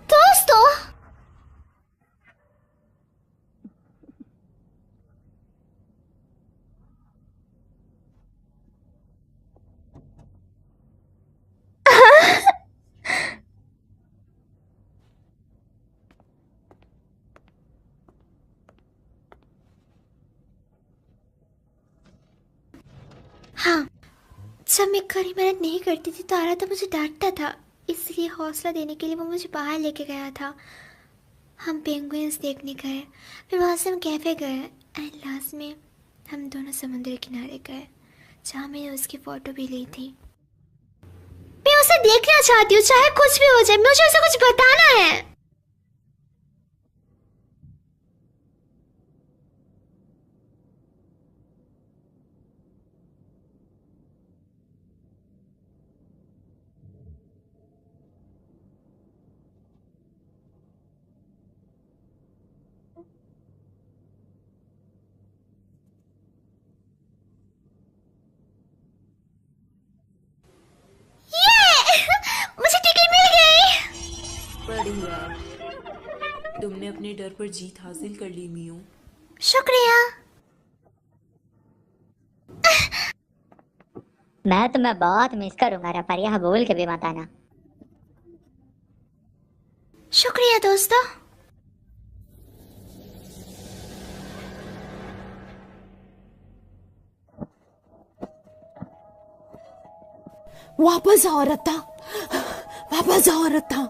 दोस्तों, हाँ, जब मैं कड़ी मेहनत नहीं करती थी तो आराधा मुझे डांटता था, इसलिए हौसला देने के लिए वो मुझे बाहर लेके गया था। हम पेंगुइन्स देखने गए, फिर वहाँ से हम कैफे गए एंड लास्ट में हम दोनों समुद्र किनारे गए, जहाँ मैंने उसकी फ़ोटो भी ली थी। मैं उसे देखना चाहती हूँ, चाहे कुछ भी हो जाए, मुझे उसे कुछ बताना है। मुझे टिकट मिल गई। बढ़िया, तुमने अपने डर पर जीत हासिल कर ली मियो। शुक्रिया। मैं तुम्हें बहुत मिस करूंगा रे, पर यह बोल के भी मत आना। शुक्रिया दोस्तों। वापस आओ रत्ता, वापस आओ रत्ता।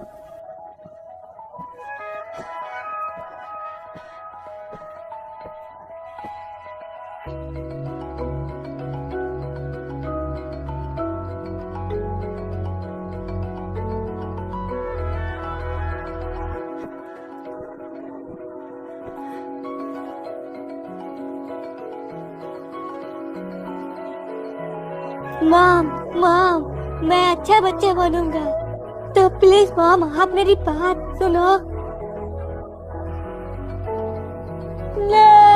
मॉम, मॉम, मैं अच्छा बच्चा बनूंगा, तो प्लीज मॉम आप मेरी बात सुनो। नहीं।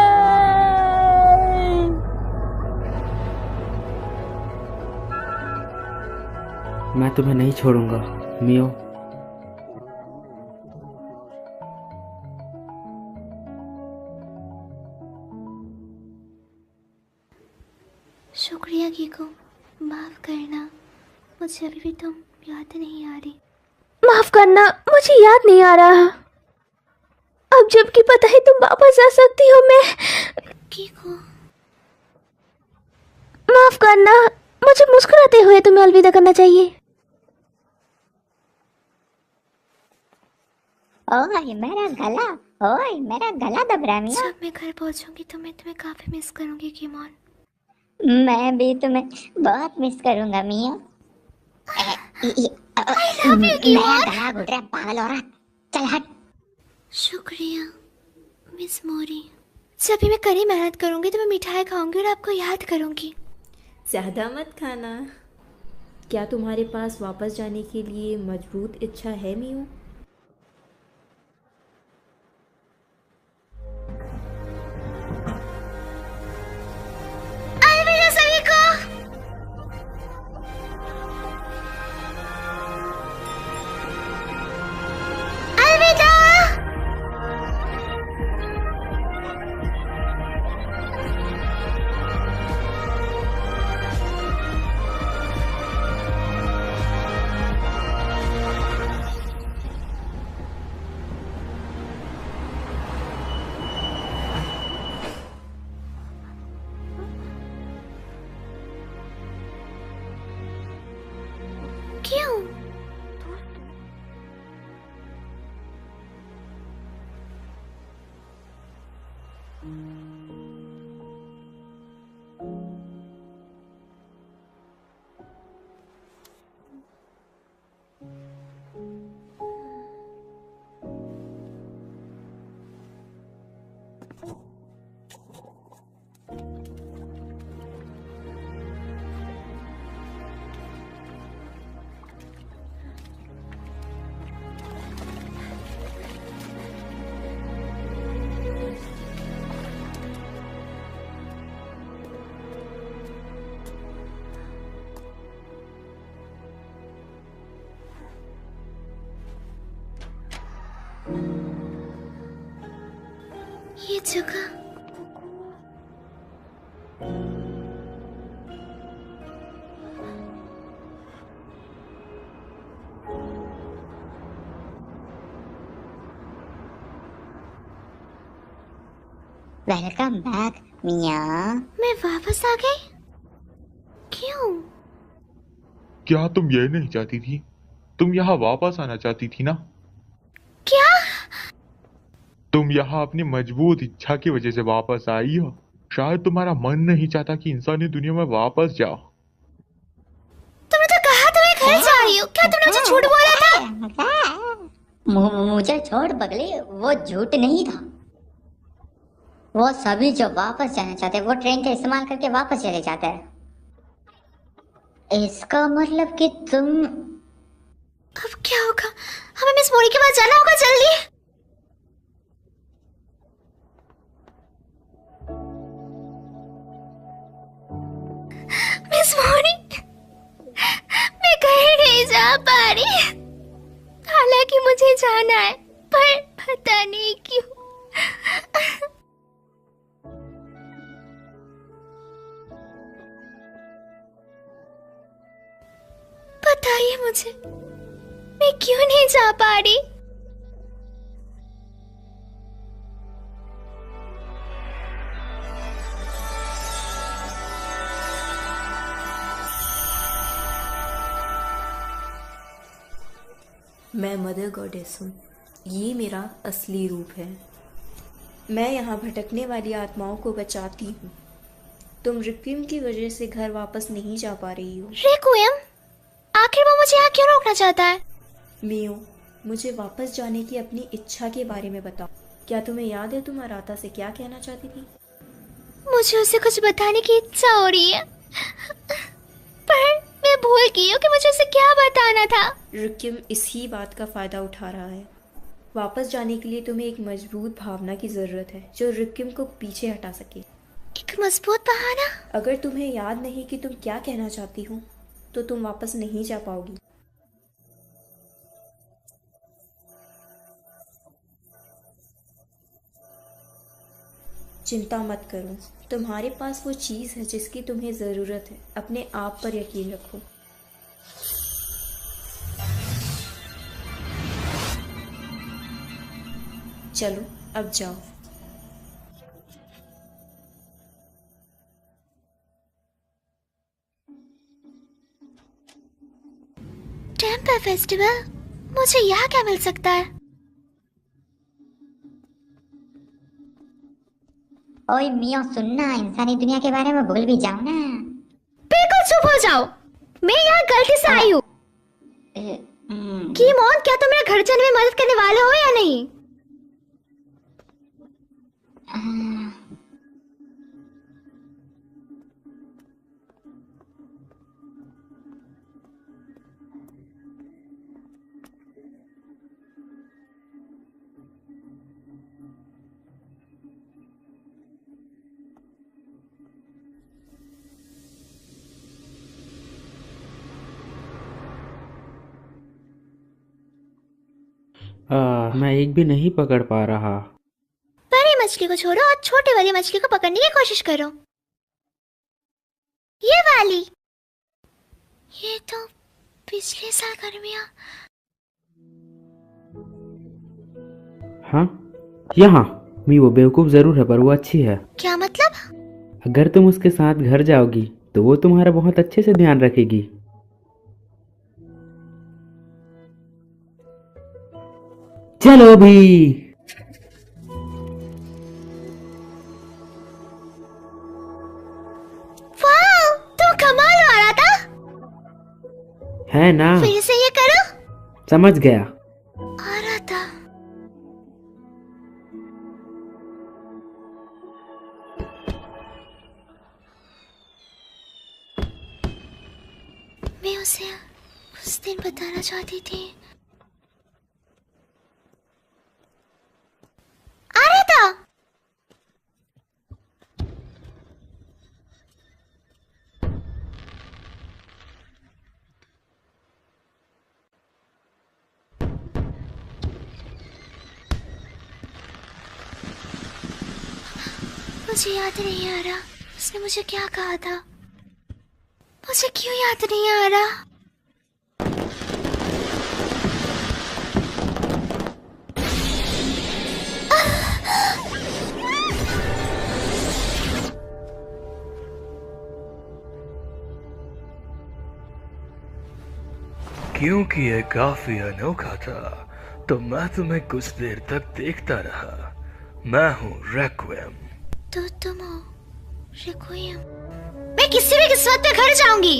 मैं तुम्हें नहीं छोड़ूंगा मियो। शुक्रिया कीको, माफ करना, मुझे अभी भी तुम याद नहीं आ रही। माफ करना, मुझे याद नहीं आ रहा। अब जबकि पता है तुम वापस आ सकती हो, मैं कीको, माफ करना, मुझे मुस्कुराते हुए तुम्हें अलविदा करना चाहिए। ओए मेरा गला, ओए मेरा गला दब रहा है मिया। जब मैं घर पहुंचूंगी तो मैं तुम्हें काफी मिस करूंगी कीमोन। मैं भी तुम्हें बहुत मिस करूंगा मिया। मेरा गला घुट रहा है पागल औरत, चल हट। शुक्रिया मिस मोरी। जब भी मैं कड़ी मेहनत करूंगी तो मैं मिठाई खाऊंगी और आपको याद करूंगी। ज़्यादा मत खाना। क्या तुम्हारे पास वापस जाने के लिए मजबूत इच्छा है मियो? अलविदा सभी को। अलविदा। क्यों? ये जगह वेलकम बैक मिया। मैं वापस आ गई? क्यों? क्या तुम ये नहीं चाहती थी? तुम यहाँ वापस आना चाहती थी ना? क्या? तुम यहाँ अपनी मजबूत इच्छा की वजह से वापस आई हो। शायद तुम्हारा मन नहीं चाहता कि इंसानी दुनिया में वापस जाओ। तुमने तो कहा तुम्हें घर जा रही हो। क्या तुमने मुझे झूठ बोला था? मुझे छोड़ पगली, वो झूठ नहीं था। वो सभी जो वापस जाना चाहते हैं वो ट्रेन का इस्तेमाल करके वापस चले जाते हैं। इसका मतलब कि तुम अब क्या होगा? हमें मिस मोरी के पास जाना होगा जल्दी। मिस मोरी, मैं कहीं नहीं जा पा रही। हालांकि मुझे जाना है, पर पता नहीं क्यों। बताइए मुझे, मैं क्यों नहीं जा पा रही? मैं मदर गॉडेस हूँ। ये मेरा असली रूप है। मैं यहाँ भटकने वाली आत्माओं को बचाती हूँ। तुम रिक्विम की वजह से घर वापस नहीं जा पा रही हो। रिक्विम? आखिर वो मुझे यहाँ क्यों रोकना चाहता है? मियो, मुझे वापस जाने की अपनी इच्छा के बारे में बताओ। क्या तुम्हें याद है तुम अराता से क्या कहना चाहती थी? मुझे उसे कुछ बताने की इच्छा हो रही है, पर मैं भूल गई हूँ कि मुझे उसे क्या बताना था। रिक्विम इसी बात का फायदा उठा रहा है। वापस जाने के लिए तुम्हें एक मजबूत भावना की जरूरत है जो रिक्विम को पीछे हटा सके। एक मजबूत बहाना? अगर तुम्हें याद नहीं कि तुम क्या कहना चाहती हो तो तुम वापस नहीं जा पाओगी। चिंता मत करो, तुम्हारे पास वो चीज़ है जिसकी तुम्हें ज़रूरत है। अपने आप पर यकीन रखो। चलो अब जाओ। Temple festival? मुझे यहाँ क्या मिल सकता है? ओए मिया सुनना, इंसानी दुनिया के बारे में भूल भी जाओ ना। बिल्कुल चुप हो जाओ। मैं यहाँ गलती से आई हूँ। कीमोन, क्या तुम मेरे घर जाने में मदद करने वाले हो या नहीं? मैं एक भी नहीं पकड़ पा रहा। बड़ी मछली को छोड़ो और छोटी वाली मछली को पकड़ने की कोशिश करो। ये वाली। ये तो पिछले साल गर्मियाँ। हाँ, यहाँ मी वो बेवकूफ जरूर है पर वो अच्छी है। क्या मतलब? अगर तुम उसके साथ घर जाओगी तो वो तुम्हारा बहुत अच्छे से ध्यान रखेगी। चलो भी। वाह, तुम कमाल वाला था। है ना? फिर से ये करो। समझ गया। आ रहा था। मैं उसे उस दिन बताना चाहती थी। आ रहा था। मुझे याद नहीं आ रहा उसने मुझे क्या कहा था। मुझे क्यों याद नहीं आ रहा? क्योंकि ये काफी अनोखा था तो मैं तुम्हें कुछ देर तक देखता रहा। मैं हूँ रेक्विएम। तो तुम हो रेक्विएम? मैं किसी भी किस्मत पे घर जाऊंगी।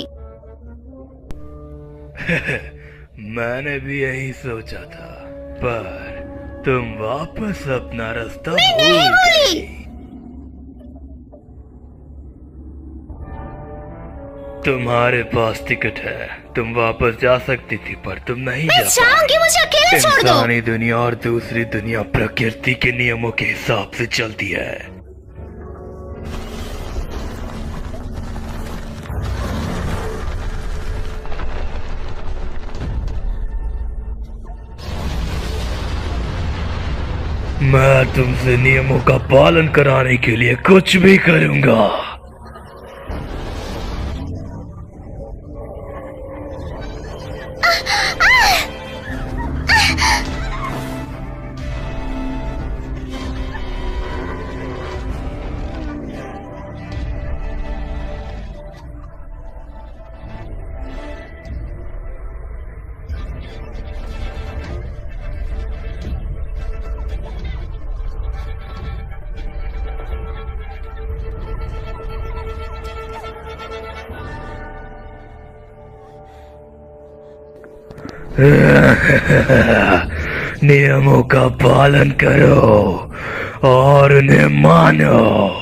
मैंने भी यही सोचा था पर तुम वापस अपना रास्ता मैं नहीं भूल गई। तुम्हारे पास टिकट है, तुम वापस जा सकती थी पर तुम नहीं मैं जाऊंगी, मुझे अकेले छोड़ दो। इंसानी दुनिया और दूसरी दुनिया प्रकृति के नियमों के हिसाब से चलती है। मैं तुमसे नियमों का पालन कराने के लिए कुछ भी करूंगा। नियमों का पालन करो और उन्हें मानो।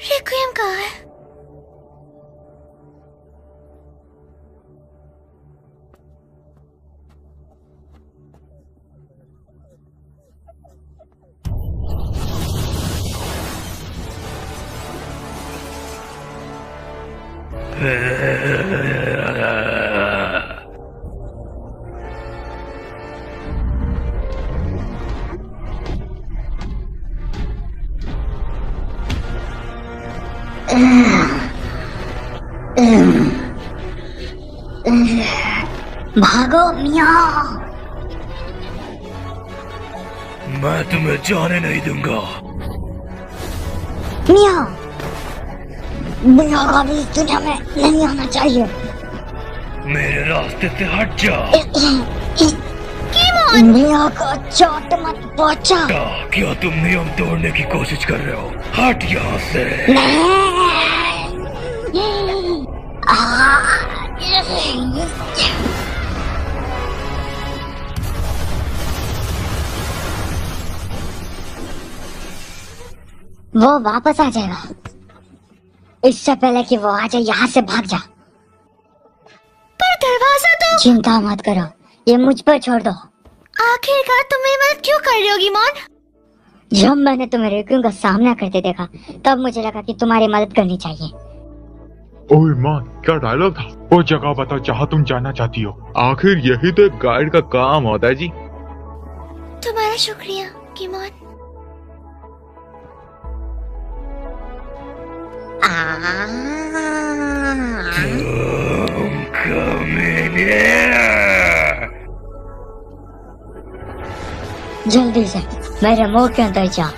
रेक्विएम कहाँ है? भागो मियाँ। मैं तुम्हें जाने नहीं दूंगा। मियाँ, मियाँ को भी इस दुनिया में नहीं आना चाहिए। मेरे रास्ते से हट जा। मियाँ को चोट मत पहुंचा। क्या तुम नियम तोड़ने की कोशिश कर रहे हो? हट यहाँ से। वो वापस आ जाएगा। इससे पहले कि वो आ जाए यहाँ से भाग जा। पर दरवाजा तो। चिंता मत करो, ये मुझ पर छोड़ दो। आखिरकार तुम मेरी मदद क्यों कर रही हो गिमोन? जब मैंने तुम्हें रेक्विएम का सामना करते देखा तब मुझे लगा कि तुम्हारी मदद करनी चाहिए। ओह ईमान, क्या डायलॉग था? वो जगह बताओ जहाँ तुम जाना चाहती हो। आखिर यही तो एक गाइड का काम होता है जी। तुम्हारा शुक्रिया गिमोन। तुम कमीने। जल्दी से मेरे मुंह के अंदर जा।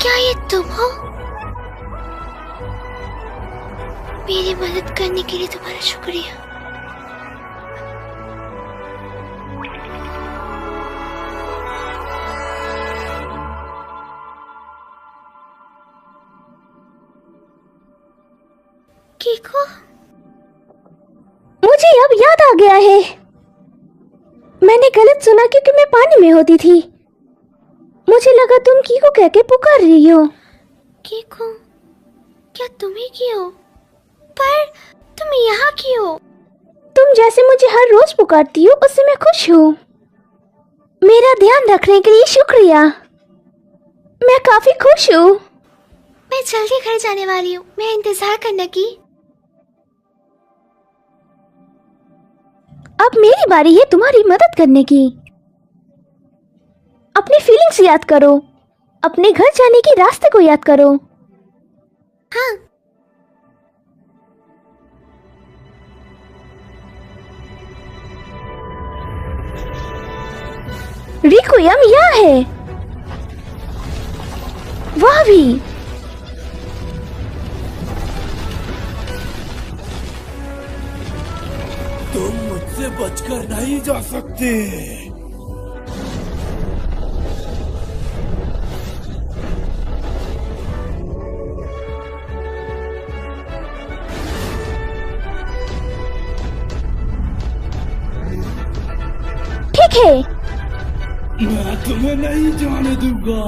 क्या ये तुम हो? मेरी मदद करने के लिए तुम्हारा शुक्रिया। गया है। मैंने गलत सुना क्योंकि मैं पानी में होती थी। मुझे लगा तुम कीको कह के पुकार रही हो। कीको? क्या तुम ही की हो? पर तुम यहाँ की हो? तुम जैसे मुझे हर रोज पुकारती हो उससे मैं खुश हूँ। मेरा ध्यान रखने के लिए शुक्रिया। मैं काफी खुश हूँ। मैं जल्दी घर जाने वाली हूँ। मैं इंतजार करने की। अब मेरी बारी है तुम्हारी मदद करने की। अपनी फीलिंग्स याद करो। अपने घर जाने की रास्ते को याद करो। हाँ। रिक्वियम यहाँ है। वह भी। तुम मुझसे बचकर नहीं जा सकते। ठीक है। मैं तुम्हें नहीं जाने दूंगा।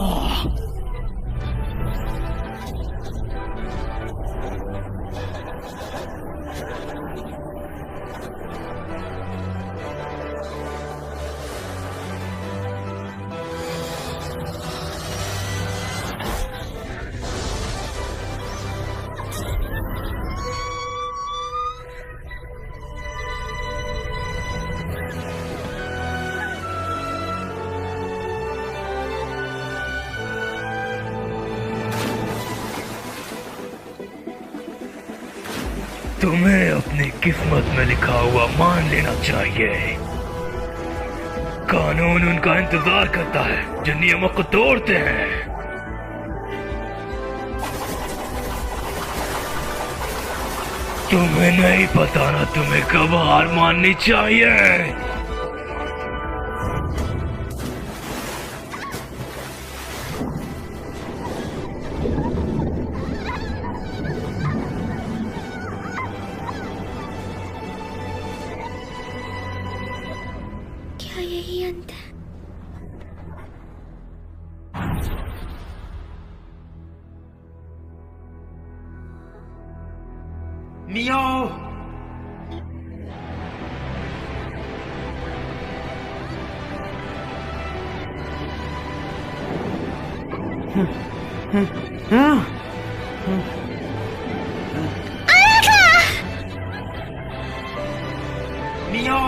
तुम्हें अपनी किस्मत में लिखा हुआ मान लेना चाहिए। कानून उनका इंतजार करता है जो नियमों को तोड़ते हैं। तुम्हें नहीं पता ना तुम्हें कब हार माननी चाहिए। क्या यही अंत है? मियो। मियो।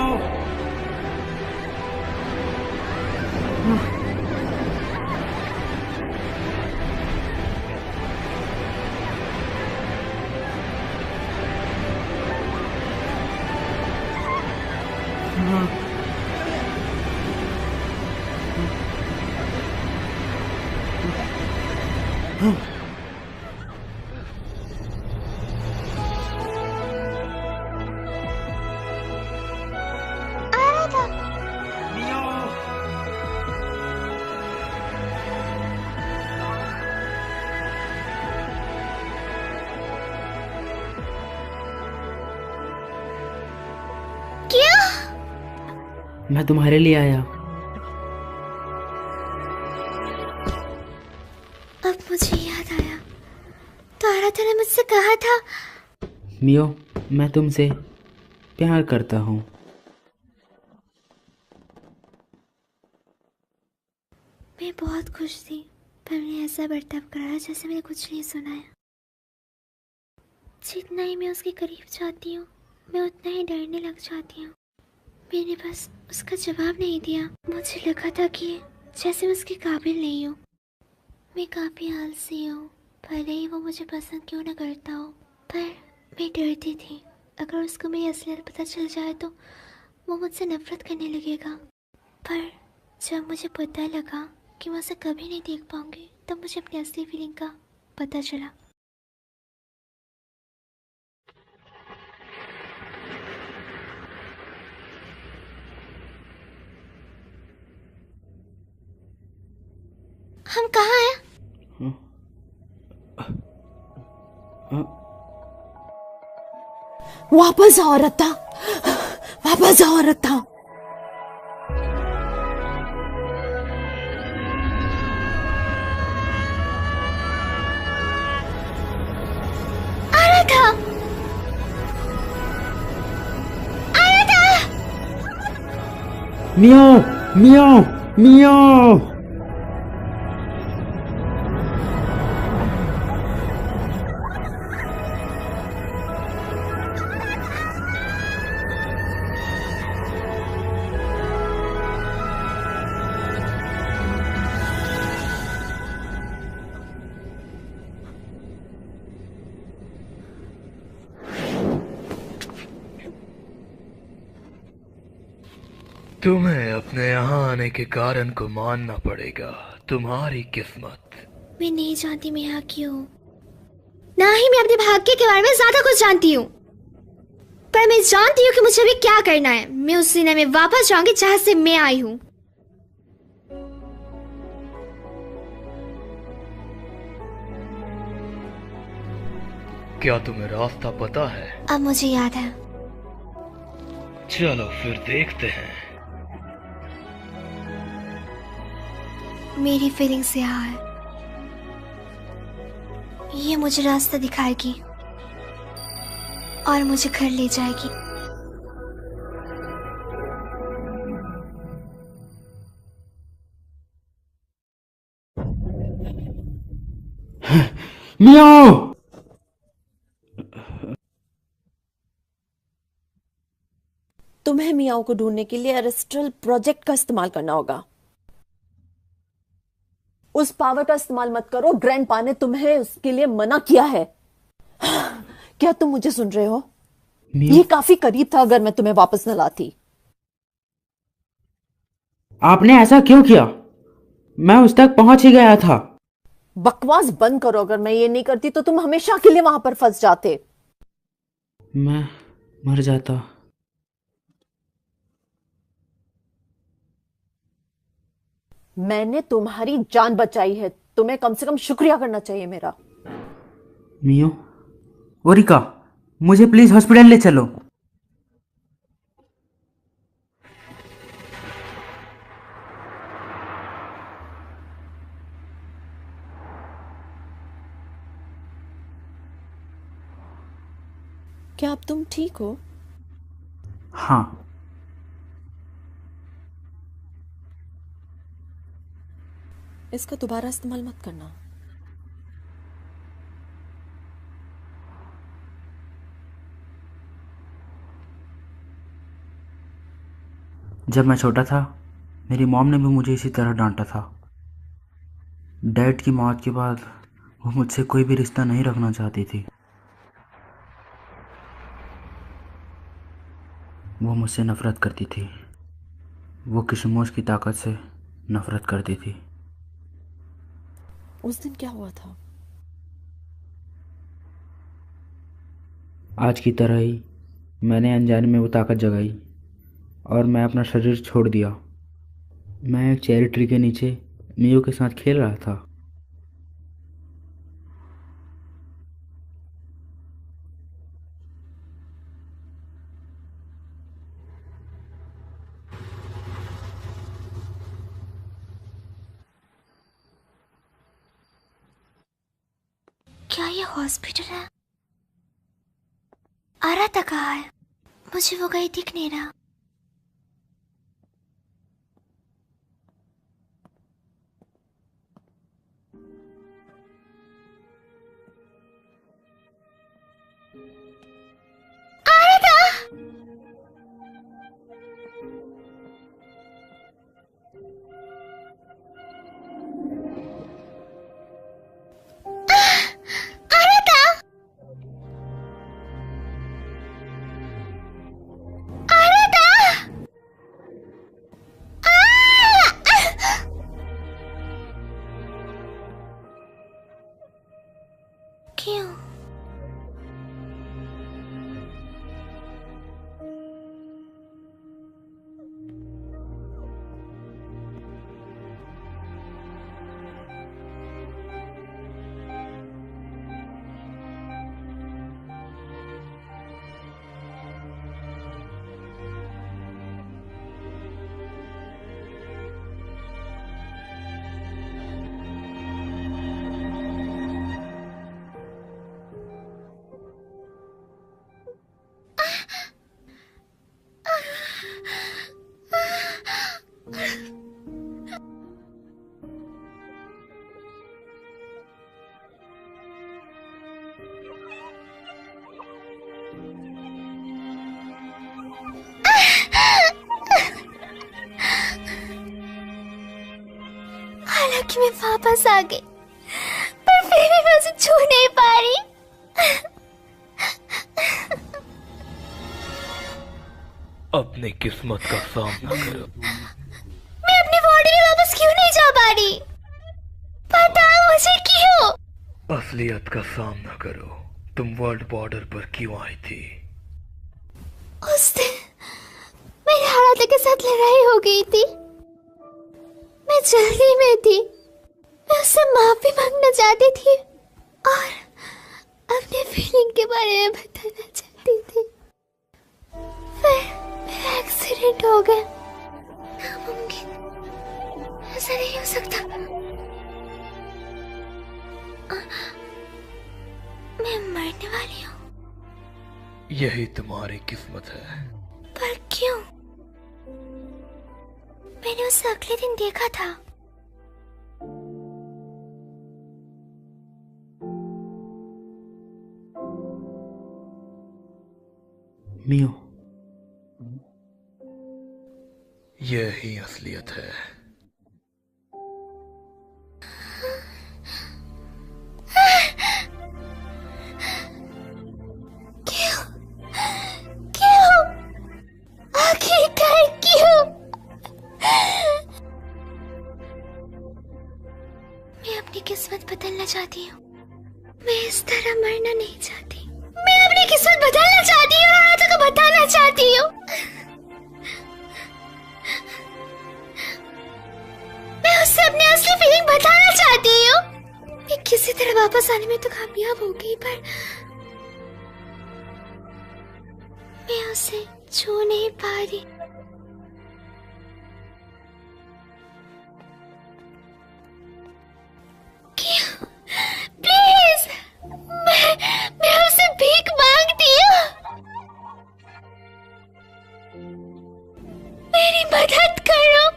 मैं तुम्हारे लिए आया। अब मुझे याद आया, तो आराधना ने मुझसे कहा था। मियो, मैं तुमसे प्यार करता हूँ। मैं बहुत खुश थी, पर मैंने ऐसा बर्ताव करा जैसे मैंने कुछ नहीं सुनाया। जितना ही मैं उसके करीब जाती हूँ, मैं उतना ही डरने लग जाती हूँ। मैंने बस उसका जवाब नहीं दिया। मुझे लगा था कि जैसे मैं उसके काबिल नहीं हूँ। मैं काफ़ी आलसी हूँ, भले ही वो मुझे पसंद क्यों ना करता हो, पर मैं डरती थी अगर उसको मेरी असलियत पता चल जाए तो वो मुझसे नफरत करने लगेगा। पर जब मुझे पता लगा कि मैं उसे कभी नहीं देख पाऊंगी, तब मुझे अपनी असली फीलिंग का पता चला। हम कहाँ हैं? वापस आओ रत्ता, वापस आओ रत्ता। आराधा, आराधा, मियाओ मियाओ मियाओ। तुम्हें अपने यहाँ आने के कारण को मानना पड़ेगा। तुम्हारी किस्मत। मैं नहीं जानती मैं यहाँ क्यों, ना ही मैं अपने भाग्य के बारे में ज्यादा कुछ जानती हूँ, पर मैं जानती हूँ कि मुझे अभी क्या करना है। मैं उस दुनिया में वापस जाऊंगी जहाँ से मैं आई हूँ। क्या तुम्हें रास्ता पता है? अब मुझे याद है। चलो फिर देखते हैं। मेरी फीलिंग्स यहाँ है, ये मुझे रास्ता दिखाएगी और मुझे घर ले जाएगी। मियाओ। तुम्हें मियाओ को ढूंढने के लिए एरेस्ट्रल प्रोजेक्ट का इस्तेमाल करना होगा। उस पावर का इस्तेमाल मत करो, ग्रैंडपा ने तुम्हें उसके लिए मना किया है। क्या तुम मुझे सुन रहे हो? ये काफी करीब था अगर मैं तुम्हें वापस न लाती। आपने ऐसा क्यों किया? मैं उस तक पहुंच ही गया था। बकवास बंद करो, अगर मैं ये नहीं करती तो तुम हमेशा के लिए वहां पर फंस जाते। मैं मर जाता। मैंने तुम्हारी जान बचाई है, तुम्हें कम से कम शुक्रिया करना चाहिए मेरा। मियो, ओरिका, मुझे प्लीज हॉस्पिटल ले चलो। क्या अब तुम ठीक हो? हाँ। इसका दोबारा इस्तेमाल मत करना। जब मैं छोटा था मेरी मॉम ने भी मुझे इसी तरह डांटा था। डैड की मौत के बाद वो मुझसे कोई भी रिश्ता नहीं रखना चाहती थी। वो मुझसे नफरत करती थी। वो किशमोश की ताकत से नफरत करती थी। उस दिन क्या हुआ था? आज की तरह ही मैंने अनजाने में वो ताकत जगाई और मैं अपना शरीर छोड़ दिया। मैं एक चेरी ट्री के नीचे मियो के साथ खेल रहा था। क्या ये हॉस्पिटल है? आराधा कहाँ है? मुझे वो कहीं दिख नहीं रहा। आराधा! आराधा! आराधा! हालांकि मैं वापस आ गई, पर फिर भी मैं उसे छू नहीं पा रही। अपनी किस्मत का सामना करो। मैं अपनी बॉडी में वापस क्यों नहीं जा पा रही? बताओ मुझे क्यों? असलियत का सामना करो। तुम वर्ल्ड बॉर्डर पर क्यों आई थी? उस दिन मेरे हालात के साथ लड़ाई हो गई थी। मैं जल्दी में थी। मैं उससे माफी मांगना चाहती थी और अपने फीलिंग के बारे में बताना चाहती थी। फिर मेरा एक्सीडेंट हो गया। नामुमकिन, ऐसा नहीं हो सकता। मैं मरने वाली हूँ। यही तुम्हारी किस्मत है। पर क्यों? मैंने उसे अगले दिन देखा था। मियो, यही असलियत है। क्यों? क्यों? आखिरकार क्यों? मैं अपनी किस्मत बदलना चाहती हूँ। मैं इस तरह मरना नहीं चाहती। मैं अपनी किस्मत बदलना चाहती हूँ और हालातों को बताना चाहती हूँ। मैं उससे अपनी असली फीलिंग बताना चाहती हूँ। मैं किसी तरह वापस आने में तो कामयाब हो गई, पर मैं उसे छू नहीं पा रही। क्यों? प्लीज, मैं उसे भीख मांगती हूँ। मेरी मदद करो।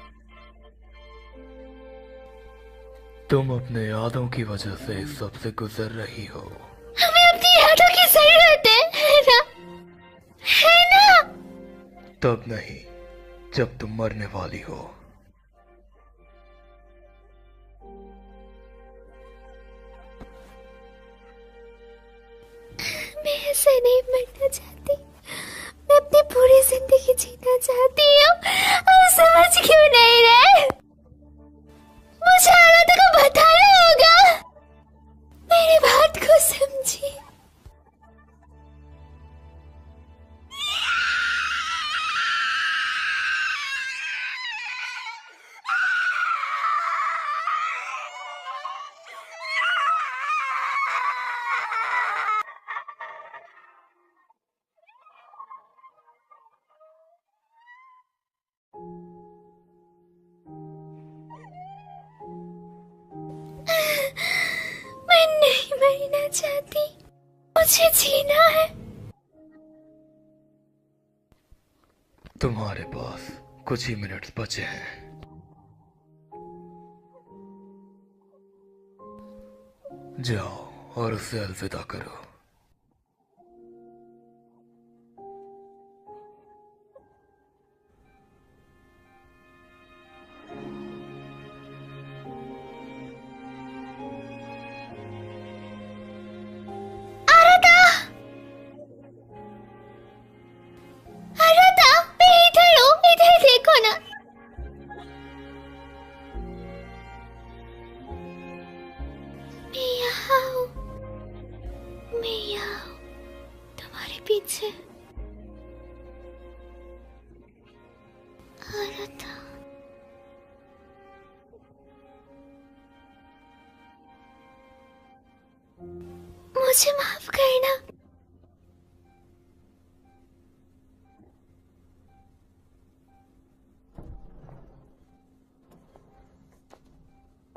तुम अपने यादों की वजह से इस सब से गुजर रही हो। हमें अपनी यादों की जरूरत है ना? है ना? तब नहीं जब तुम मरने वाली हो। मैं ऐसे नहीं मरना चाहती। मैं अपनी पूरी जिंदगी जीना चाहती हूँ। आप समझ क्यों नहीं रहे? मुझे हालातों को बताना होगा। मेरी बात को समझिए। मैं नहीं मरना चाहती। मुझे जीना है। तुम्हारे पास कुछ ही मिनट्स बचे हैं। जाओ और उसे अलविदा करो। पीछे आ रहा था। मुझे माफ करना।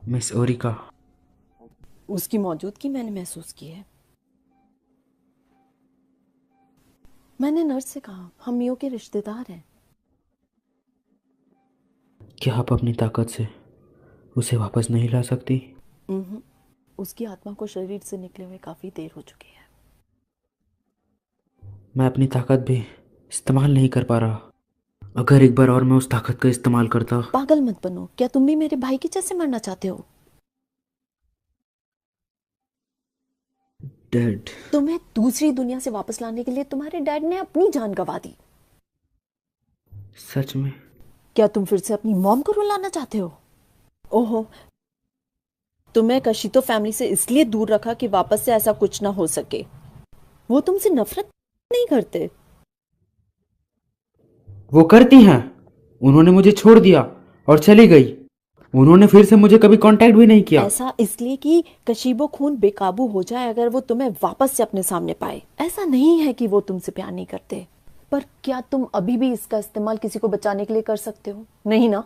मिस ओरिका, उसकी मौजूदगी मैंने महसूस की है। मैंने नर्स से कहा हम मियो के रिश्तेदार हैं। क्या आप अपनी ताकत से उसे वापस नहीं ला सकती? उसकी आत्मा को शरीर से निकले हुए काफी देर हो चुकी है। मैं अपनी ताकत भी इस्तेमाल नहीं कर पा रहा। अगर एक बार और मैं उस ताकत का इस्तेमाल करता। पागल मत बनो। क्या तुम भी मेरे भाई की जैसे मरना चाहते हो? डैड, तुम्हें दूसरी दुनिया से वापस लाने के लिए तुम्हारे डैड ने अपनी जान गंवा दी। सच में? क्या तुम फिर से अपनी मॉम को रुलाना चाहते हो? ओहो, तुम्हें कशितो फैमिली से इसलिए दूर रखा कि वापस से ऐसा कुछ ना हो सके। वो तुमसे नफरत नहीं करते। वो करती हैं। उन्होंने मुझे छोड़ दिया और चली गई। उन्होंने फिर से मुझे कभी कांटेक्ट भी नहीं किया। ऐसा इसलिए कि कशीबो खून बेकाबू हो जाए अगर वो तुम्हें वापस से अपने सामने पाए। ऐसा नहीं है कि वो तुमसे प्यार नहीं करते, पर क्या तुम अभी भी इसका इस्तेमाल किसी को बचाने के लिए कर सकते हो? नहीं ना?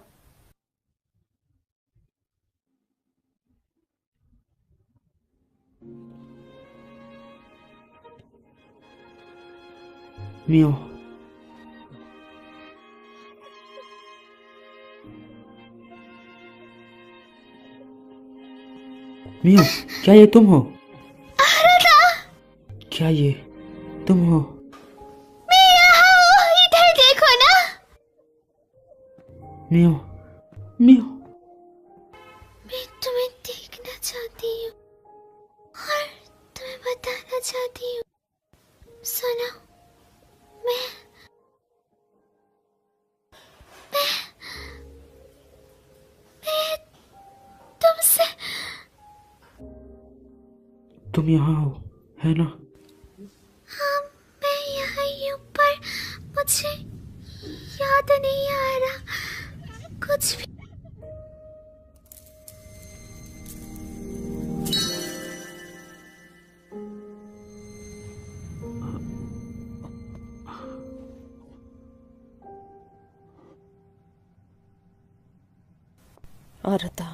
मियो, मियो, क्या ये तुम हो? क्या ये तुम हो? मैं यहाँ हूँ, इधर देखो ना। मियो, मियो, मैं तुम्हें देखना चाहती हूँ और तुम्हें बताना चाहती हूँ। सुनो, मैं तुमसे। तुम यहाँ हो, है ना? हाँ, मैं यहाँ ही हूँ, पर मुझे याद नहीं आ रहा कुछ भी। आरता,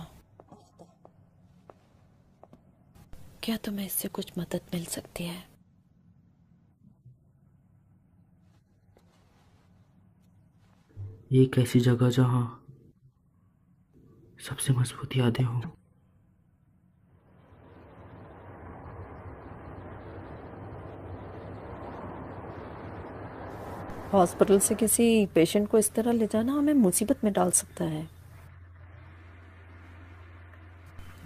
क्या तुम्हें इससे कुछ मदद मिल सकती है? एक ऐसी जगह जहाँ सबसे मजबूत यादें हों। हॉस्पिटल से किसी पेशेंट को इस तरह ले जाना हमें मुसीबत में डाल सकता है।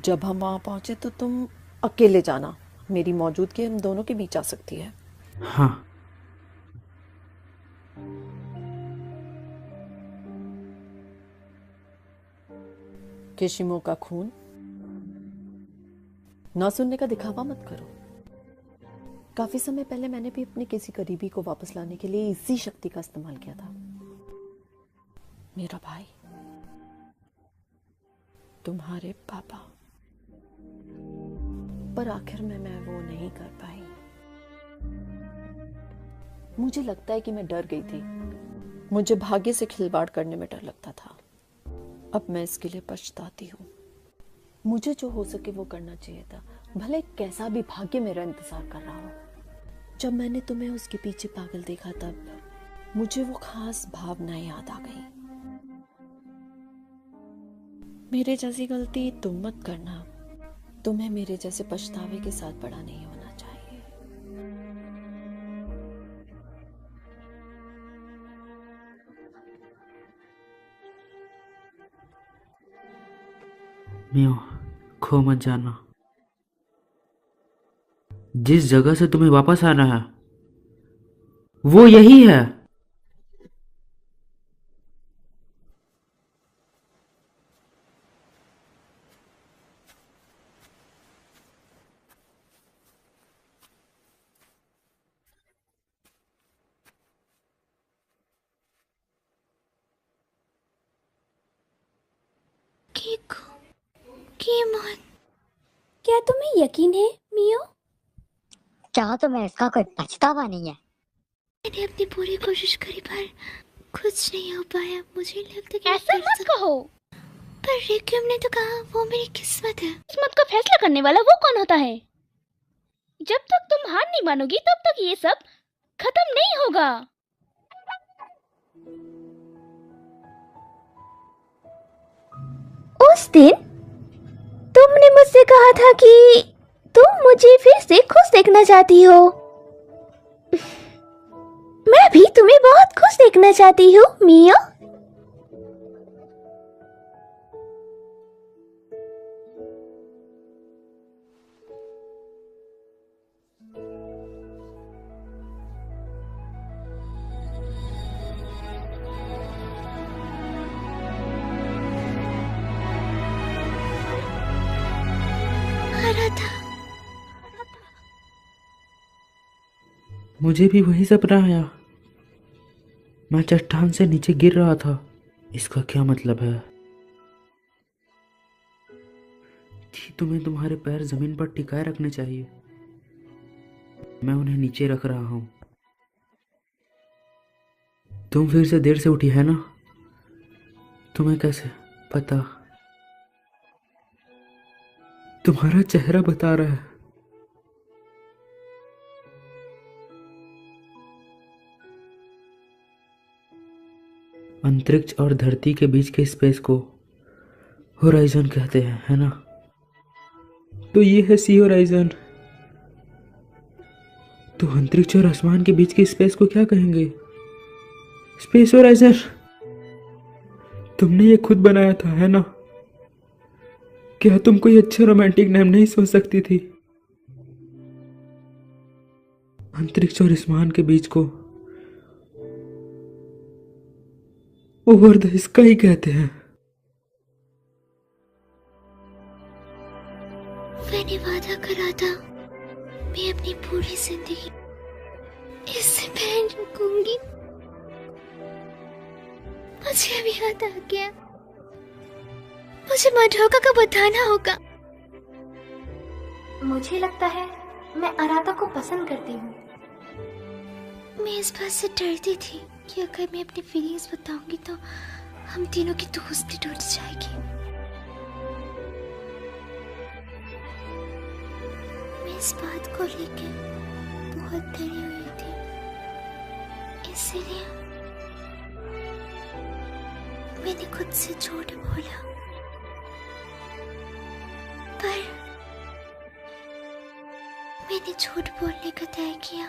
जब हम वहां पहुंचे तो तुम अकेले जाना। मेरी मौजूदगी हम दोनों के बीच आ सकती है। हाँ। केशिमो का खून ना सुनने का दिखावा मत करो। काफी समय पहले मैंने भी अपने किसी करीबी को वापस लाने के लिए इसी शक्ति का इस्तेमाल किया था। मेरा भाई, तुम्हारे पापा, पर आखिर में मैं वो नहीं कर पाई। मुझे लगता है कि मैं डर गई थी। मुझे भाग्य से खिलवाड़ करने में डर लगता था। अब मैं इसके लिए पछताती हूँ। मुझे जो हो सके वो करना चाहिए था, भले कैसा भी भाग्य मेरा इंतजार कर रहा हो। जब मैंने तुम्हें उसके पीछे पागल देखा तब मुझे वो खास भावनाएं याद आ गई। मेरे जैसी गलती तुम मत करना। तुम्हें मेरे जैसे पछतावे के साथ बड़ा नहीं होना चाहिए। मियो, खो मत जाना। जिस जगह से तुम्हें वापस आना है वो यही है। क्या तुम्हें यकीन है मियो? क्या तुम्हें इसका कोई पछतावा नहीं है? मैंने अपनी पूरी कोशिश करी पर कुछ नहीं हो पाया। मुझे लगता है कि ऐसा मत कहो। पर रिक्यूम ने तो कहा वो मेरी किस्मत है। किस्मत का फैसला करने वाला वो कौन होता है? जब तक तुम हार नहीं मानोगी तब तक ये सब खत्म नहीं होगा। उस दिन तुमने मुझसे कहा था कि तुम मुझे फिर से खुश देखना चाहती हो। मैं भी तुम्हें बहुत खुश देखना चाहती हूँ मिया। मुझे भी वही सपना आया। मैं चट्टान से नीचे गिर रहा था। इसका क्या मतलब है कि तुम्हें तुम्हारे पैर जमीन पर टिकाए रखने चाहिए। मैं उन्हें नीचे रख रहा हूं। तुम फिर से देर से उठी है ना? तुम्हें कैसे पता? तुम्हारा चेहरा बता रहा है। अंतरिक्ष और धरती के बीच के स्पेस को होराइजन कहते हैं, है ना? तो ये है सी होराइजन। तो अंतरिक्ष और आसमान के बीच के स्पेस को क्या कहेंगे? Space horizon. तुमने ये खुद बनाया था, है ना? क्या तुम कोई अच्छा रोमांटिक नाम नहीं सोच सकती थी? अंतरिक्ष और आसमान के बीच को ओवर द स्काई कहते हैं। मैंने वादा करा था मैं अपनी पूरी जिंदगी इससे पहन रखूंगी। मुझे अभी याद आ गया। मुझे मधोका को बताना होगा। मुझे लगता है मैं अराता को पसंद करती हूँ। मैं इस बात से डरती थी कि अगर मैं अपनी फीलिंग्स बताऊंगी तो हम तीनों की दोस्ती टूट जाएगी। मैं इस बात को लेके बहुत डरी हुई थी, इसलिए मैंने खुद से झूठ बोला। पर मैंने झूठ बोलने का तय किया।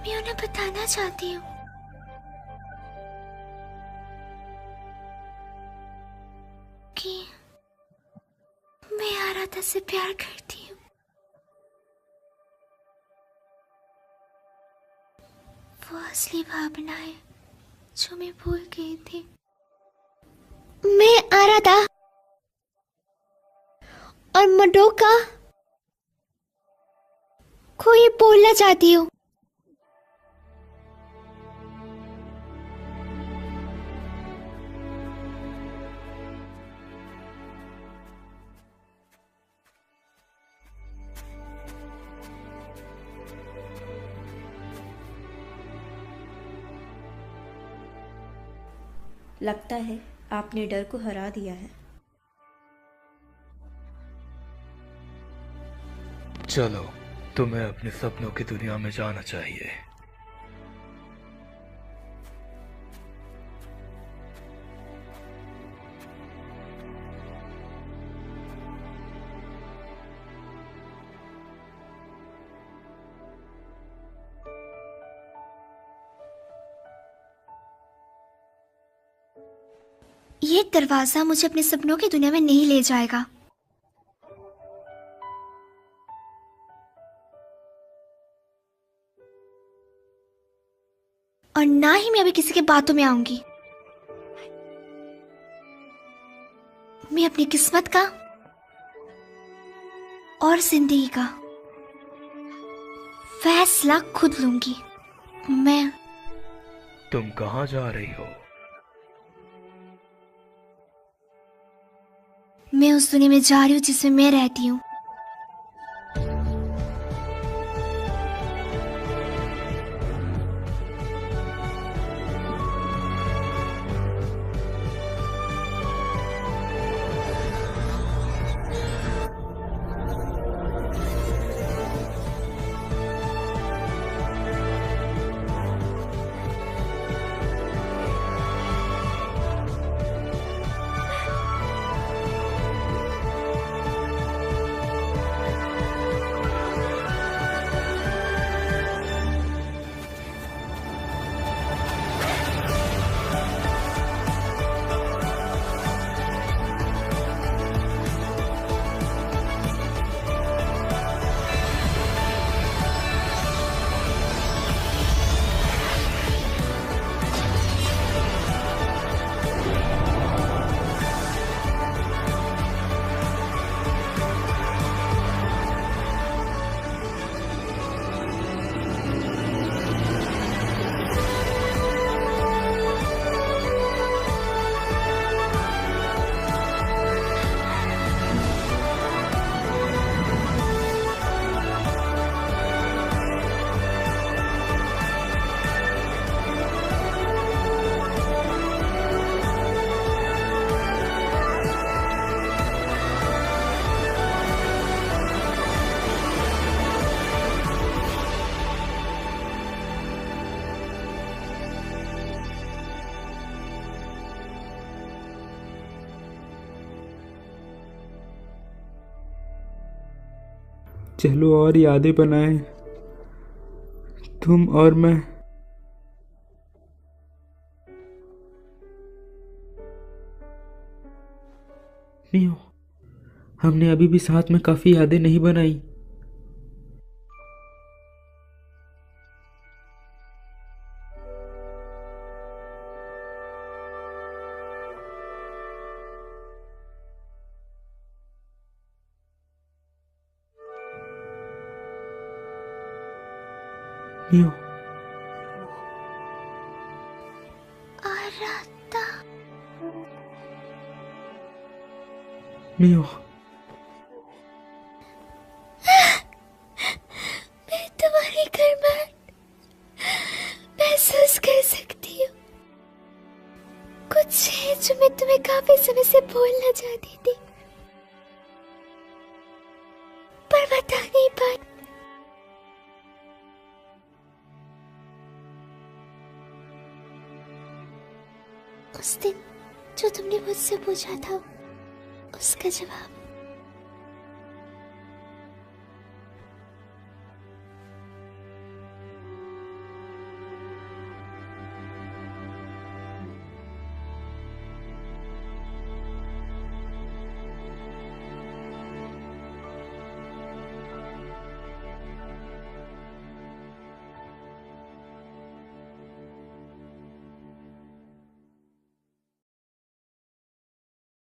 मैं उन्हें बताना चाहती हूँ कि मैं आराधा से प्यार करती हूँ। वो असली भावना है जो मैं भूल गई थी। मैं आराधा और मडोका को ये बोलना चाहती हूँ। लगता है आपने डर को हरा दिया है। चलो, तुम्हें अपने सपनों की दुनिया में जाना चाहिए। ये दरवाजा मुझे अपने सपनों की दुनिया में नहीं ले जाएगा। और ना ही मैं अभी किसी की बातों में आऊंगी। मैं अपनी किस्मत का और जिंदगी का फैसला खुद लूंगी। तुम कहाँ जा रही हो? मैं उस दुनिया में जा रही हूँ जिसमें मैं रहती हूँ। चलो और यादें बनाएं, तुम और मैं। मियो, हमने अभी भी साथ में काफी यादें नहीं बनाई। मियो, आराता, मियो, मैं तुम्हारी गर्माहट महसूस कर सकती हूँ। कुछ है जो मैं तुम्हें काफी समय से बोलना चाहती थी, पर बता नहीं पाई। उस दिन जो तुमने मुझसे पूछा था, उसका जवाब